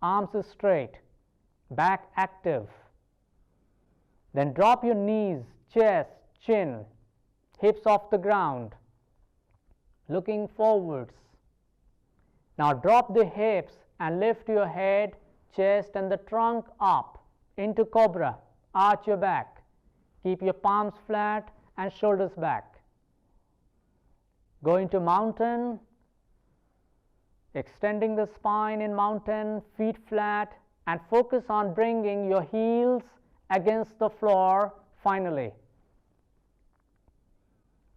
arms straight, back active. Then drop your knees, chest, chin, hips off the ground, looking forwards. Now drop the hips and lift your head, chest and the trunk up into Cobra. Arch your back. Keep your palms flat and shoulders back. Go into mountain, extending the spine in mountain, feet flat, and focus on bringing your heels against the floor finally.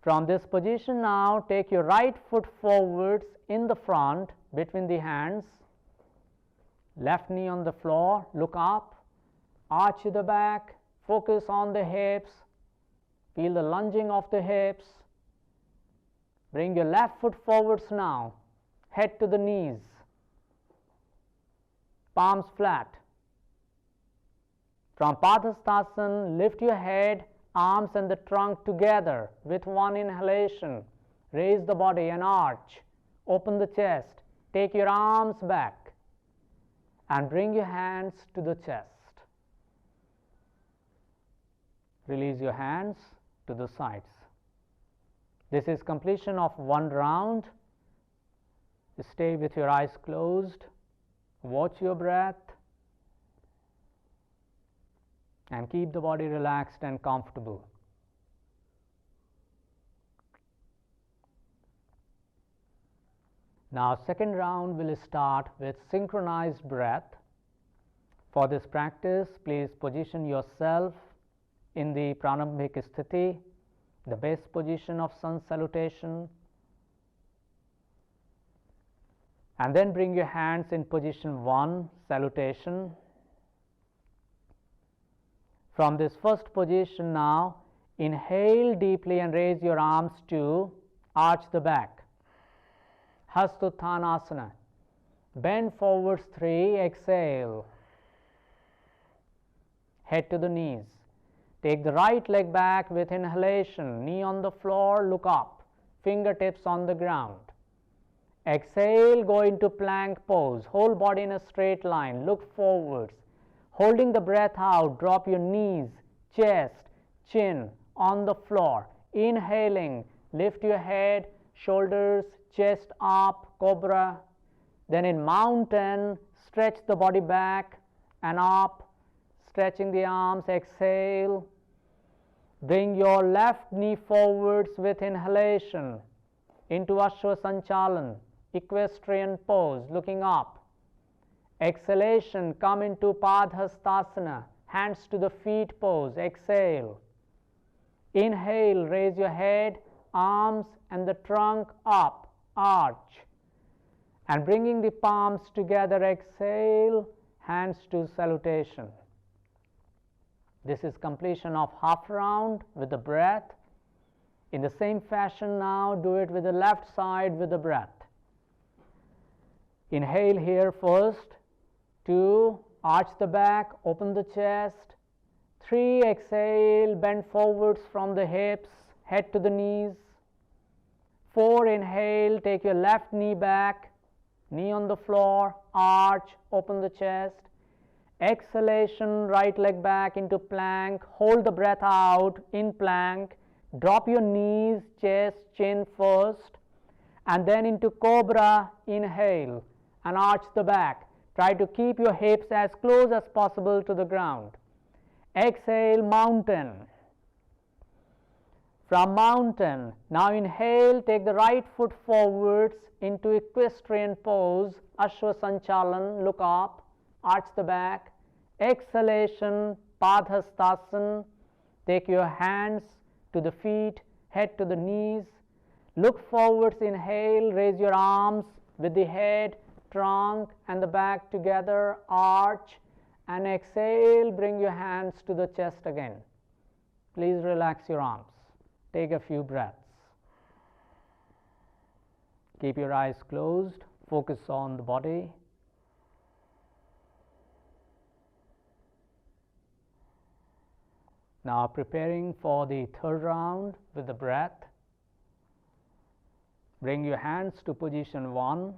From this position now, take your right foot forwards in the front between the hands, left knee on the floor, look up, arch the back, focus on the hips, feel the lunging of the hips. Bring your left foot forwards now, head to the knees, palms flat. From Padhastasana, lift your head, arms and the trunk together with one inhalation. Raise the body and arch. Open the chest. Take your arms back and bring your hands to the chest. Release your hands to the sides. This is completion of one round. Stay with your eyes closed. Watch your breath. And keep the body relaxed and comfortable. Now second round will start with synchronized breath. For this practice, please position yourself in the Pranambhik Sthiti, the base position of Sun Salutation, and then bring your hands in position 1, Salutation. From this first position now, inhale deeply and raise your arms to arch the back. Hastottanasana. Bend forwards 3, exhale. Head to the knees. Take the right leg back with inhalation, knee on the floor, look up, fingertips on the ground. Exhale, go into plank pose, whole body in a straight line, look forwards. Holding the breath out, drop your knees, chest, chin on the floor. Inhaling, lift your head, shoulders, chest up, Cobra. Then in mountain, stretch the body back and up, stretching the arms, exhale. Bring your left knee forwards with inhalation into Ashwa Sanchalan, Equestrian Pose, looking up. Exhalation, come into Padhastasana, hands to the feet pose, exhale. Inhale, raise your head, arms and the trunk up, arch. And bringing the palms together, exhale, hands to salutation. This is completion of half round with the breath. In the same fashion now, do it with the left side with the breath. Inhale here first. 2, arch the back, open the chest. 3, exhale, bend forwards from the hips, head to the knees. 4, inhale, take your left knee back, knee on the floor, arch, open the chest. Exhalation, right leg back into plank, hold the breath out in plank, drop your knees, chest, chin first, and then into Cobra. Inhale and arch the back. Try to keep your hips as close as possible to the ground. Exhale, mountain. From mountain, now inhale, take the right foot forwards into Equestrian Pose, Ashwa Sanchalan, look up, arch the back. Exhalation, Padhastasana, take your hands to the feet, head to the knees. Look forwards, inhale, raise your arms with the head, trunk and the back together, arch, and exhale, bring your hands to the chest again. Please relax your arms. Take a few breaths. Keep your eyes closed, focus on the body. Now preparing for the third round with the breath. Bring your hands to position 1.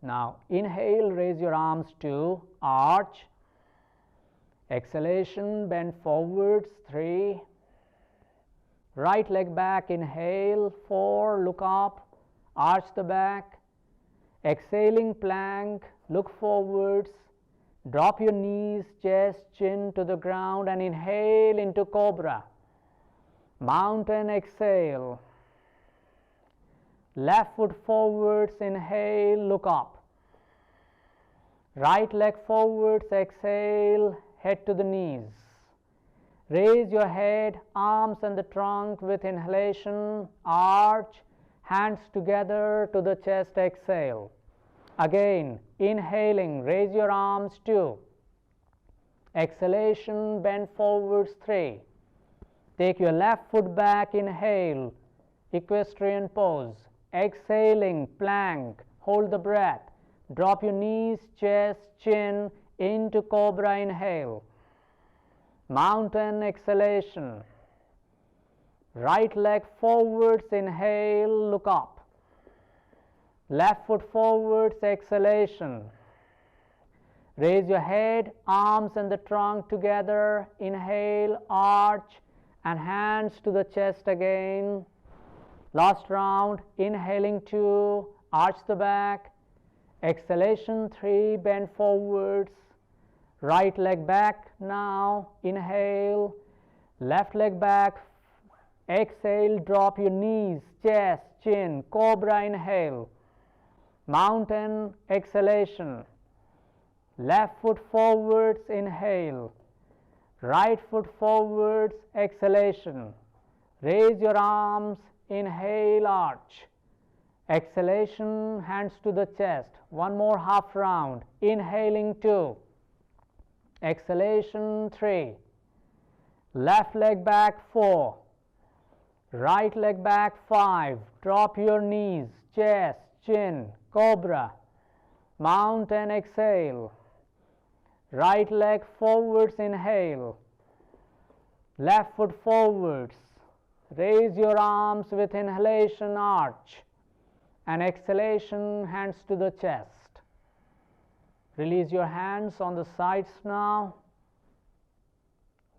Now inhale, raise your arms to arch. Exhalation, bend forwards, 3. Right leg back, inhale, 4, look up, arch the back. Exhaling, plank, look forwards, drop your knees, chest, chin to the ground, and inhale into Cobra. Mountain, exhale. Left foot forwards, inhale, look up. Right leg forwards, exhale, head to the knees. Raise your head, arms and the trunk with inhalation, arch, hands together to the chest, exhale. Again, inhaling, raise your arms, 2. Exhalation, bend forwards, 3. Take your left foot back, inhale, Equestrian Pose. Exhaling, plank, hold the breath. Drop your knees, chest, chin into Cobra, inhale. Mountain, exhalation. Right leg forwards, inhale, look up. Left foot forwards, exhalation. Raise your head, arms and the trunk together, inhale, arch, and hands to the chest again. Last round, inhaling 2, arch the back. Exhalation, 3, bend forwards. Right leg back now, inhale. Left leg back, exhale, drop your knees, chest, chin, Cobra, inhale. Mountain, exhalation. Left foot forwards, inhale. Right foot forwards, exhalation. Raise your arms, inhale, arch. Exhalation, hands to the chest. One more half round. Inhaling 2. Exhalation, 3. Left leg back, 4. Right leg back, 5. Drop your knees, chest, chin, Cobra. Mountain, exhale. Right leg forwards, inhale. Left foot forwards. Raise your arms with inhalation, arch. And exhalation, hands to the chest. Release your hands on the sides now.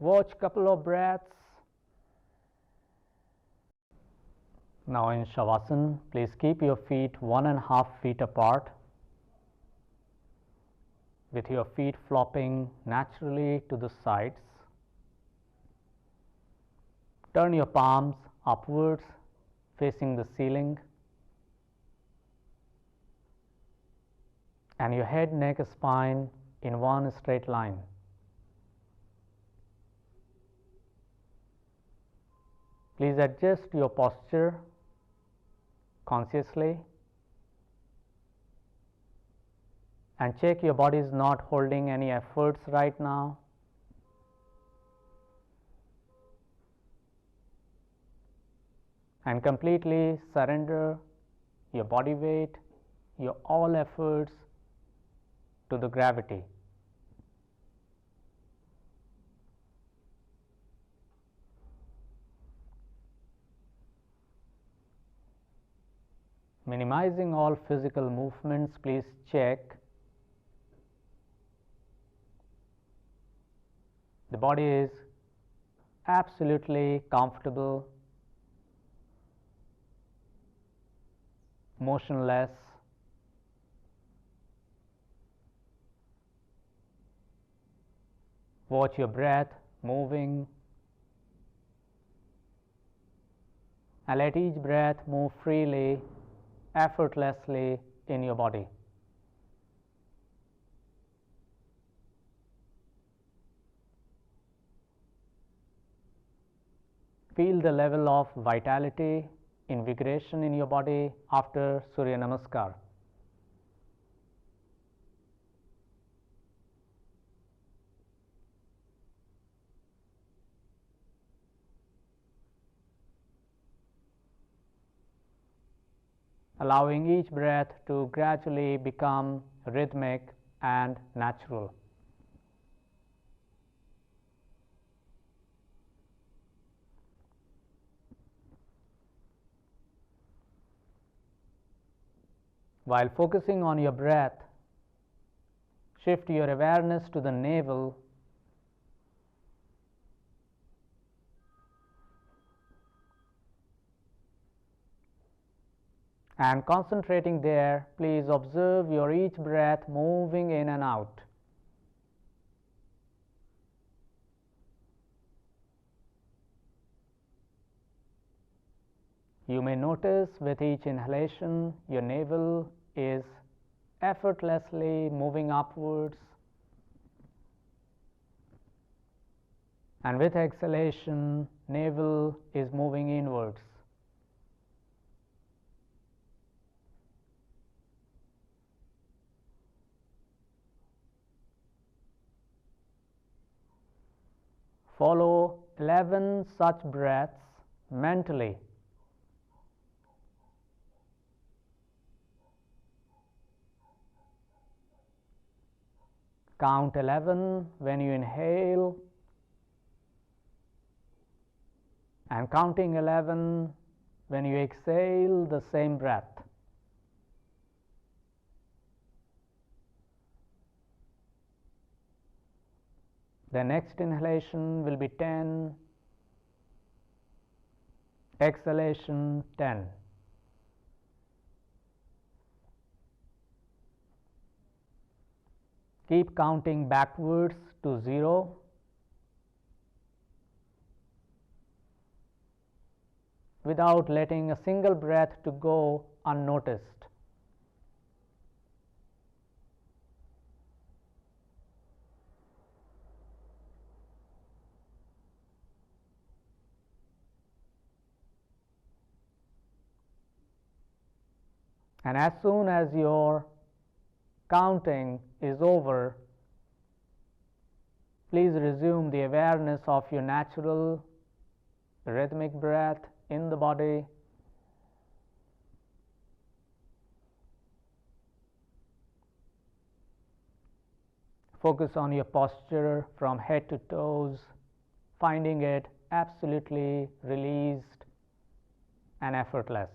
Watch a couple of breaths. Now in Shavasana, please keep your feet 1.5 feet apart, with your feet flopping naturally to the sides. Turn your palms upwards, facing the ceiling, and your head, neck, spine in one straight line. Please adjust your posture consciously and check your body is not holding any efforts right now. And completely surrender your body weight, your all efforts to the gravity. Minimizing all physical movements, please check the body is absolutely comfortable motionless. Watch your breath moving, and let each breath move freely, effortlessly in your body. Feel the level of vitality, invigoration in your body after Surya Namaskar. Allowing each breath to gradually become rhythmic and natural. While focusing on your breath, shift your awareness to the navel and concentrating there, please observe your each breath moving in and out. You may notice with each inhalation your navel is effortlessly moving upwards, and with exhalation navel is moving inwards. Follow 11 such breaths mentally. Count 11 when you inhale, and counting 11 when you exhale the same breath. The next inhalation will be 10, exhalation 10. Keep counting backwards to 0. Without letting a single breath to go unnoticed. And as soon as your counting is over, please resume the awareness of your natural rhythmic breath in the body. Focus on your posture from head to toes, finding it absolutely released and effortless.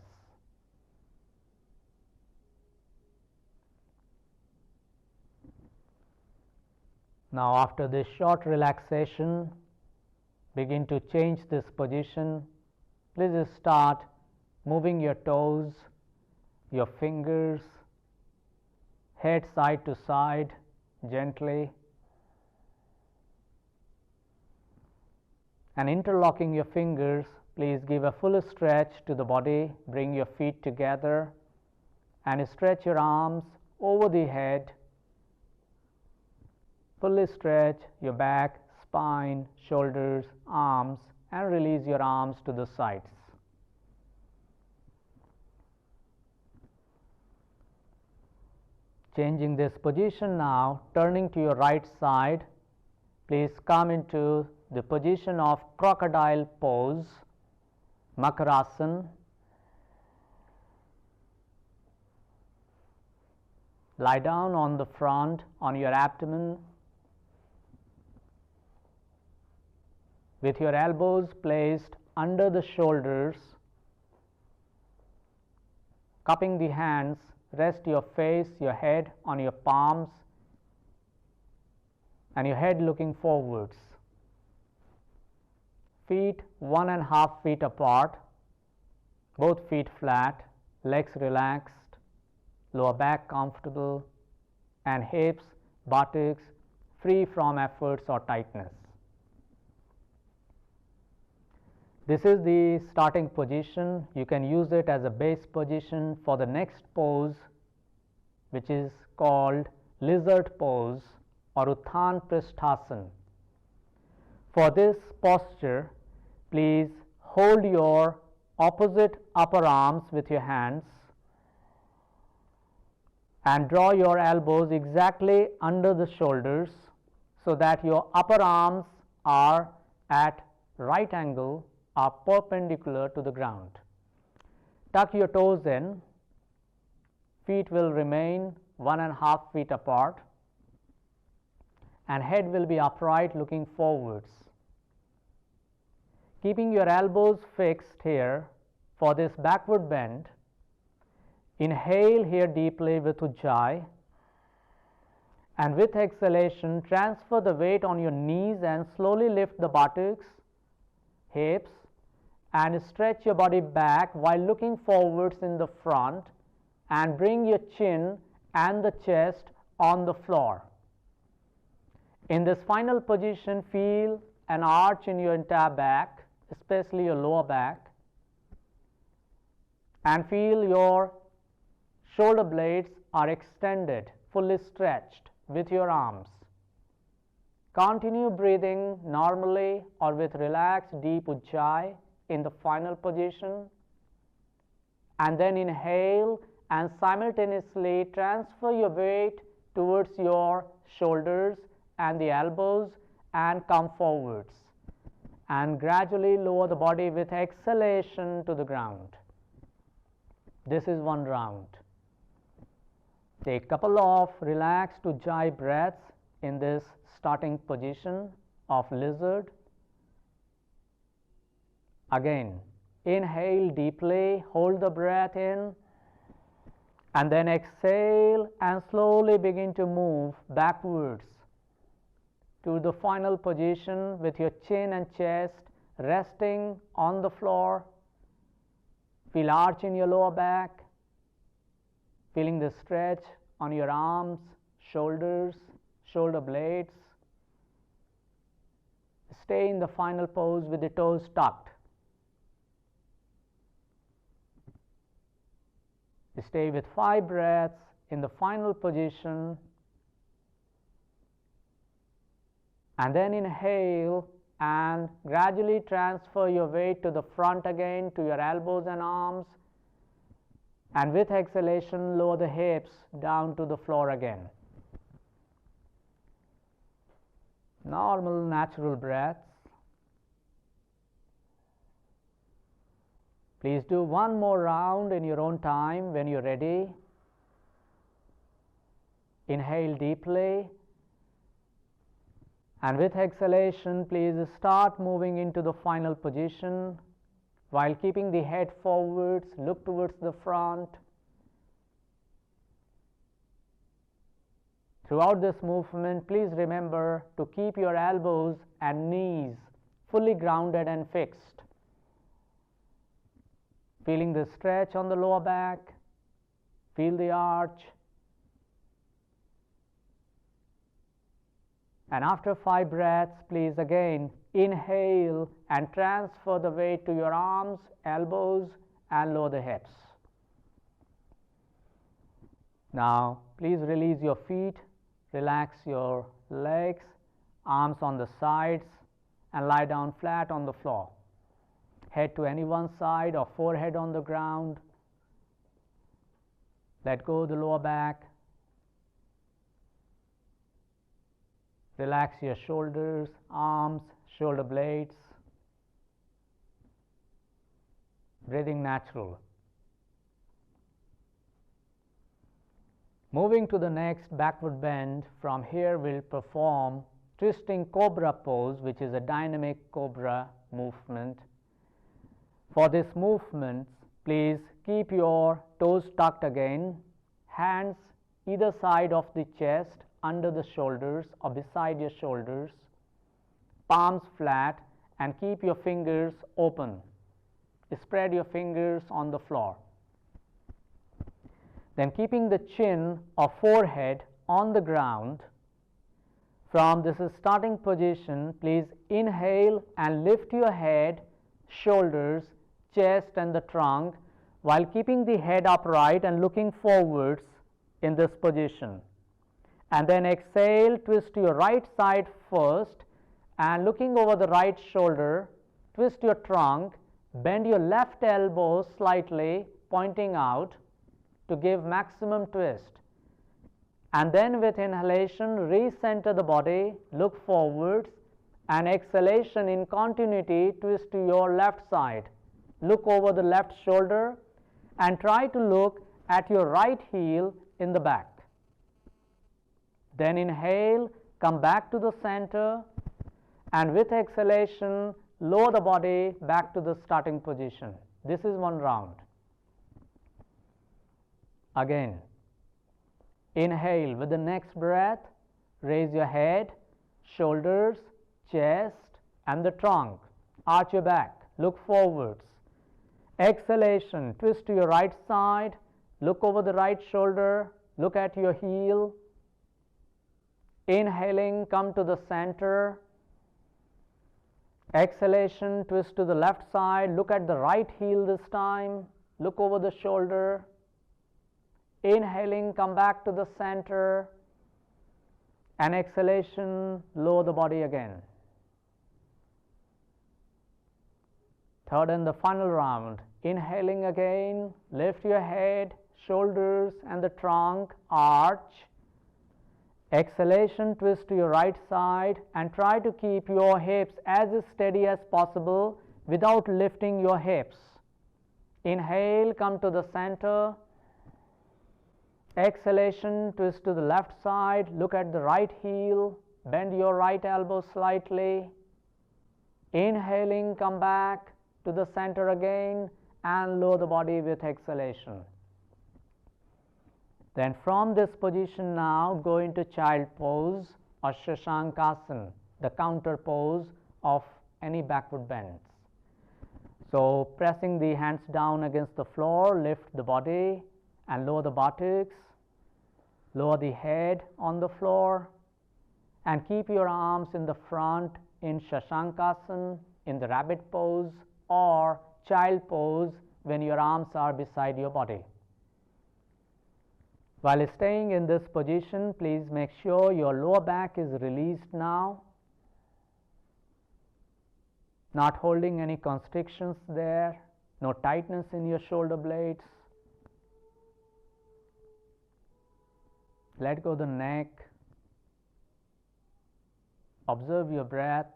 Now, after this short relaxation, begin to change this position. Please start moving your toes, your fingers, head side to side gently, and interlocking your fingers. Please give a full stretch to the body. Bring your feet together and stretch your arms over the head. Fully stretch your back, spine, shoulders, arms, and release your arms to the sides. Changing this position now, turning to your right side, please come into the position of Crocodile Pose, Makarasana. Lie down on the front, on your abdomen, with your elbows placed under the shoulders. Cupping the hands, rest your face, your head on your palms, and your head looking forwards. Feet 1.5 feet apart, both feet flat, legs relaxed, lower back comfortable, and hips, buttocks free from efforts or tightness. This is the starting position. You can use it as a base position for the next pose, which is called lizard pose or Uttan Prishthasana. For this posture, please hold your opposite upper arms with your hands and draw your elbows exactly under the shoulders so that your upper arms are at right angle, are perpendicular to the ground. Tuck your toes in, feet will remain 1.5 feet apart, and head will be upright looking forwards. Keeping your elbows fixed here for this backward bend, inhale here deeply with Ujjayi, and with exhalation transfer the weight on your knees and slowly lift the buttocks, hips, and stretch your body back while looking forwards in the front, and bring your chin and the chest on the floor. In this final position, feel an arch in your entire back, especially your lower back, and feel your shoulder blades are extended, fully stretched with your arms. Continue breathing normally or with relaxed deep Ujjayi in the final position, and then inhale and simultaneously transfer your weight towards your shoulders and the elbows and come forwards, and gradually lower the body with exhalation to the ground. This is one round. Take a couple of relaxed Ujjayi breaths in this starting position of lizard. Again, inhale deeply, hold the breath in, and then exhale and slowly begin to move backwards to the final position with your chin and chest resting on the floor. Feel arch in your lower back, feeling the stretch on your arms, shoulders, shoulder blades. Stay in the final pose with the toes tucked. Stay with 5 breaths in the final position, and then inhale and gradually transfer your weight to the front again, to your elbows and arms, and with exhalation lower the hips down to the floor again. Normal natural breaths. Please do one more round in your own time when you're ready. Inhale deeply, and with exhalation please start moving into the final position while keeping the head forwards, look towards the front. Throughout this movement, please remember to keep your elbows and knees fully grounded and fixed. Feeling the stretch on the lower back, feel the arch. And after 5 breaths, please again inhale and transfer the weight to your arms, elbows, and lower the hips. Now, please release your feet, relax your legs, arms on the sides, and lie down flat on the floor. Head to any one side or forehead on the ground. Let go of the lower back. Relax your shoulders, arms, shoulder blades. Breathing natural. Moving to the next backward bend, from here we'll perform twisting Cobra pose, which is a dynamic Cobra movement. For this movement, please keep your toes tucked again, hands either side of the chest, under the shoulders or beside your shoulders, palms flat, and keep your fingers open. Spread your fingers on the floor. Then keeping the chin or forehead on the ground, from this starting position, please inhale and lift your head, shoulders, chest and the trunk while keeping the head upright and looking forwards in this position. And then exhale, twist to your right side first and looking over the right shoulder, twist your trunk, bend your left elbow slightly pointing out to give maximum twist. And then with inhalation, recenter the body, look forwards, and exhalation in continuity, twist to your left side. Look over the left shoulder and try to look at your right heel in the back. Then inhale, come back to the center, and with exhalation, lower the body back to the starting position. This is one round. Again, inhale with the next breath, raise your head, shoulders, chest and the trunk, arch your back, look forwards. Exhalation, twist to your right side, look over the right shoulder, look at your heel. Inhaling, come to the center. Exhalation, twist to the left side, look at the right heel this time, look over the shoulder. Inhaling, come back to the center, and exhalation, lower the body again. Third and the final round. Inhaling again, lift your head, shoulders and the trunk, arch. Exhalation, twist to your right side and try to keep your hips as steady as possible without lifting your hips. Inhale, come to the center. Exhalation, twist to the left side, look at the right heel, bend your right elbow slightly. Inhaling, come back to the center again and lower the body with exhalation. Then from this position now go into child pose or Shashankasana, the counter pose of any backward bends. So pressing the hands down against the floor, lift the body and lower the buttocks, lower the head on the floor and keep your arms in the front in Shashankasana, in the rabbit pose or child pose when your arms are beside your body. While staying in this position, please make sure your lower back is released now, not holding any constrictions there, no tightness in your shoulder blades. Let go the neck, observe your breath.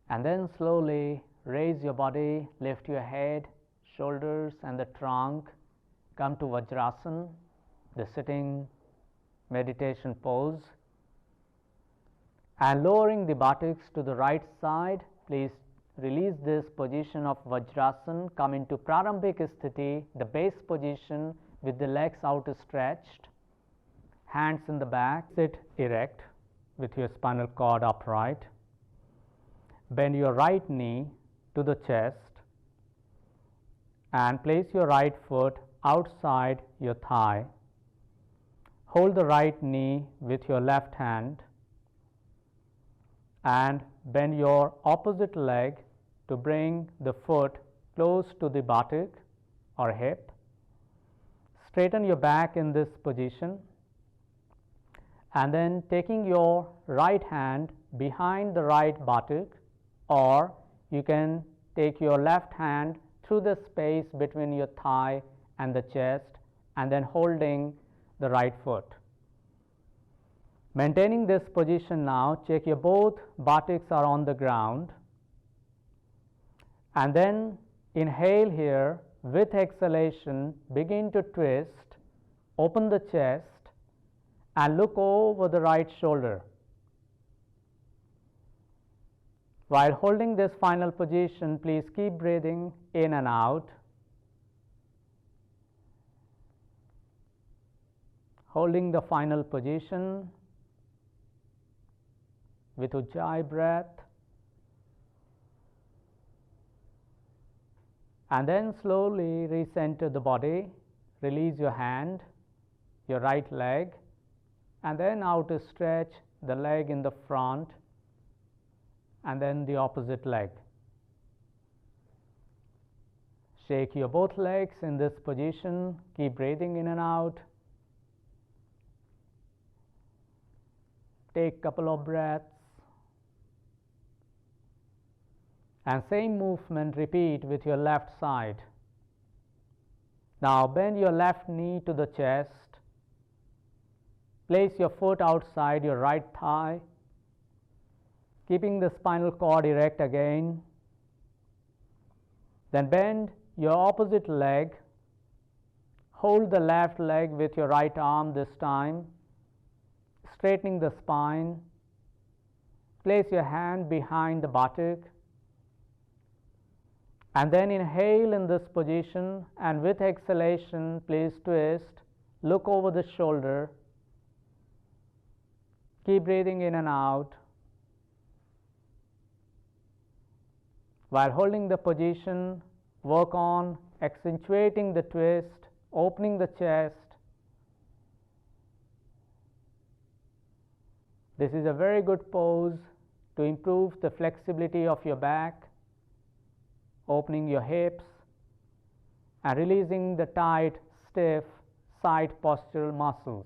And then slowly raise your body, lift your head, shoulders and the trunk, come to Vajrasana, the sitting meditation pose, and lowering the buttocks to the right side, please release this position of Vajrasana, come into Prarambhik Sthiti, the base position with the legs outstretched, hands in the back, sit erect with your spinal cord upright. Bend your right knee to the chest and place your right foot outside your thigh. Hold the right knee with your left hand and bend your opposite leg to bring the foot close to the buttock or hip. Straighten your back in this position and then taking your right hand behind the right buttock, or you can take your left hand through the space between your thigh and the chest and then holding the right foot. Maintaining this position now, check your both buttocks are on the ground and then inhale here. With exhalation, begin to twist, open the chest and look over the right shoulder. While holding this final position, please keep breathing in and out. Holding the final position with Ujjayi breath. And then slowly recenter the body, release your hand, your right leg, and then out to stretch the leg in the front, and then the opposite leg. Shake your both legs in this position, keep breathing in and out. Take a couple of breaths. And same movement repeat with your left side. Now bend your left knee to the chest. Place your foot outside your right thigh, keeping the spinal cord erect again. Then bend your opposite leg. Hold the left leg with your right arm this time, straightening the spine. Place your hand behind the buttock. And then inhale in this position, and with exhalation, please twist, look over the shoulder. Keep breathing in and out. While holding the position, work on accentuating the twist, opening the chest. This is a very good pose to improve the flexibility of your back, opening your hips and releasing the tight, stiff side postural muscles.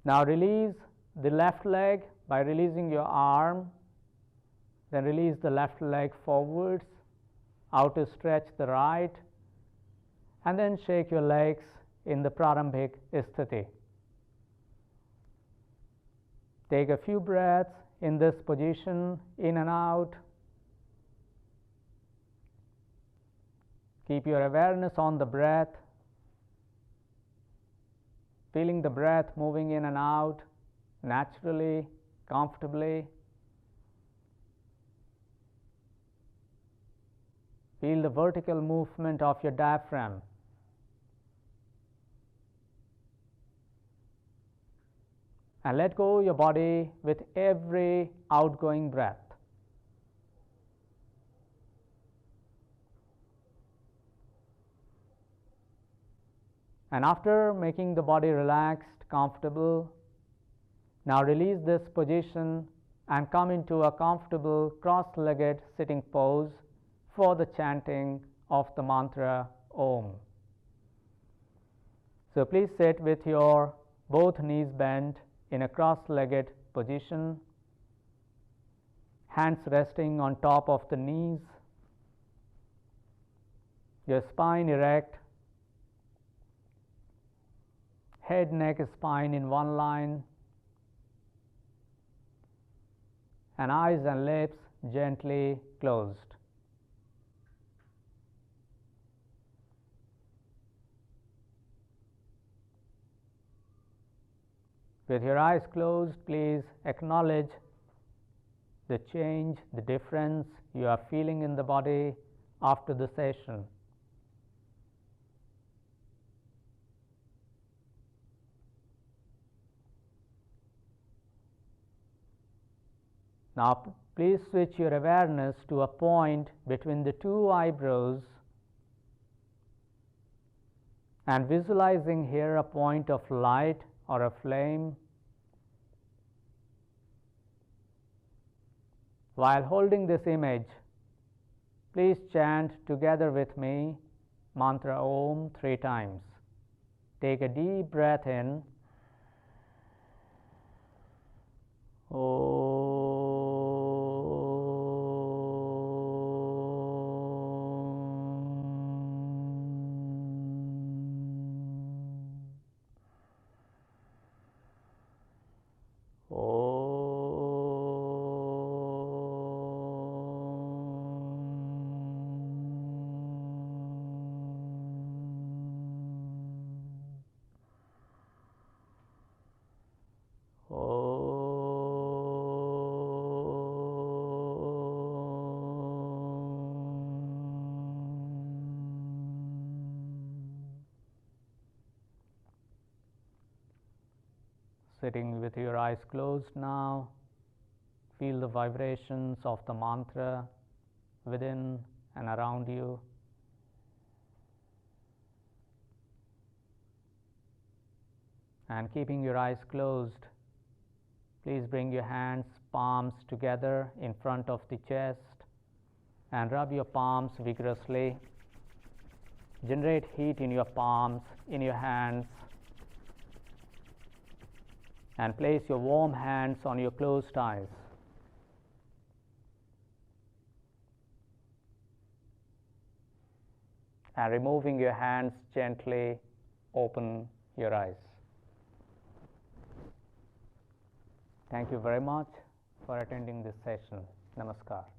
Now release the left leg by releasing your arm, then release the left leg forwards, out to stretch the right, and then shake your legs in the Prarambhik Sthiti. Take a few breaths in this position, in and out. Keep your awareness on the breath, feeling the breath moving in and out naturally, comfortably. Feel the vertical movement of your diaphragm. And let go your body with every outgoing breath. And after making the body relaxed, comfortable, now release this position and come into a comfortable cross-legged sitting pose for the chanting of the mantra Om. So please sit with your both knees bent in a cross-legged position, hands resting on top of the knees, your spine erect, head, neck, spine in one line, and eyes and lips gently closed. With your eyes closed, please acknowledge the change, the difference you are feeling in the body after the session. Now please switch your awareness to a point between the two eyebrows and visualizing here a point of light or a flame. While holding this image, please chant together with me mantra Om 3 times. Take a deep breath in. Om. Sitting with your eyes closed now, feel the vibrations of the mantra within and around you. And keeping your eyes closed, please bring your hands, palms together in front of the chest and rub your palms vigorously. Generate heat in your palms, in your hands, and place your warm hands on your closed eyes. And removing your hands gently, open your eyes. Thank you very much for attending this session. Namaskar.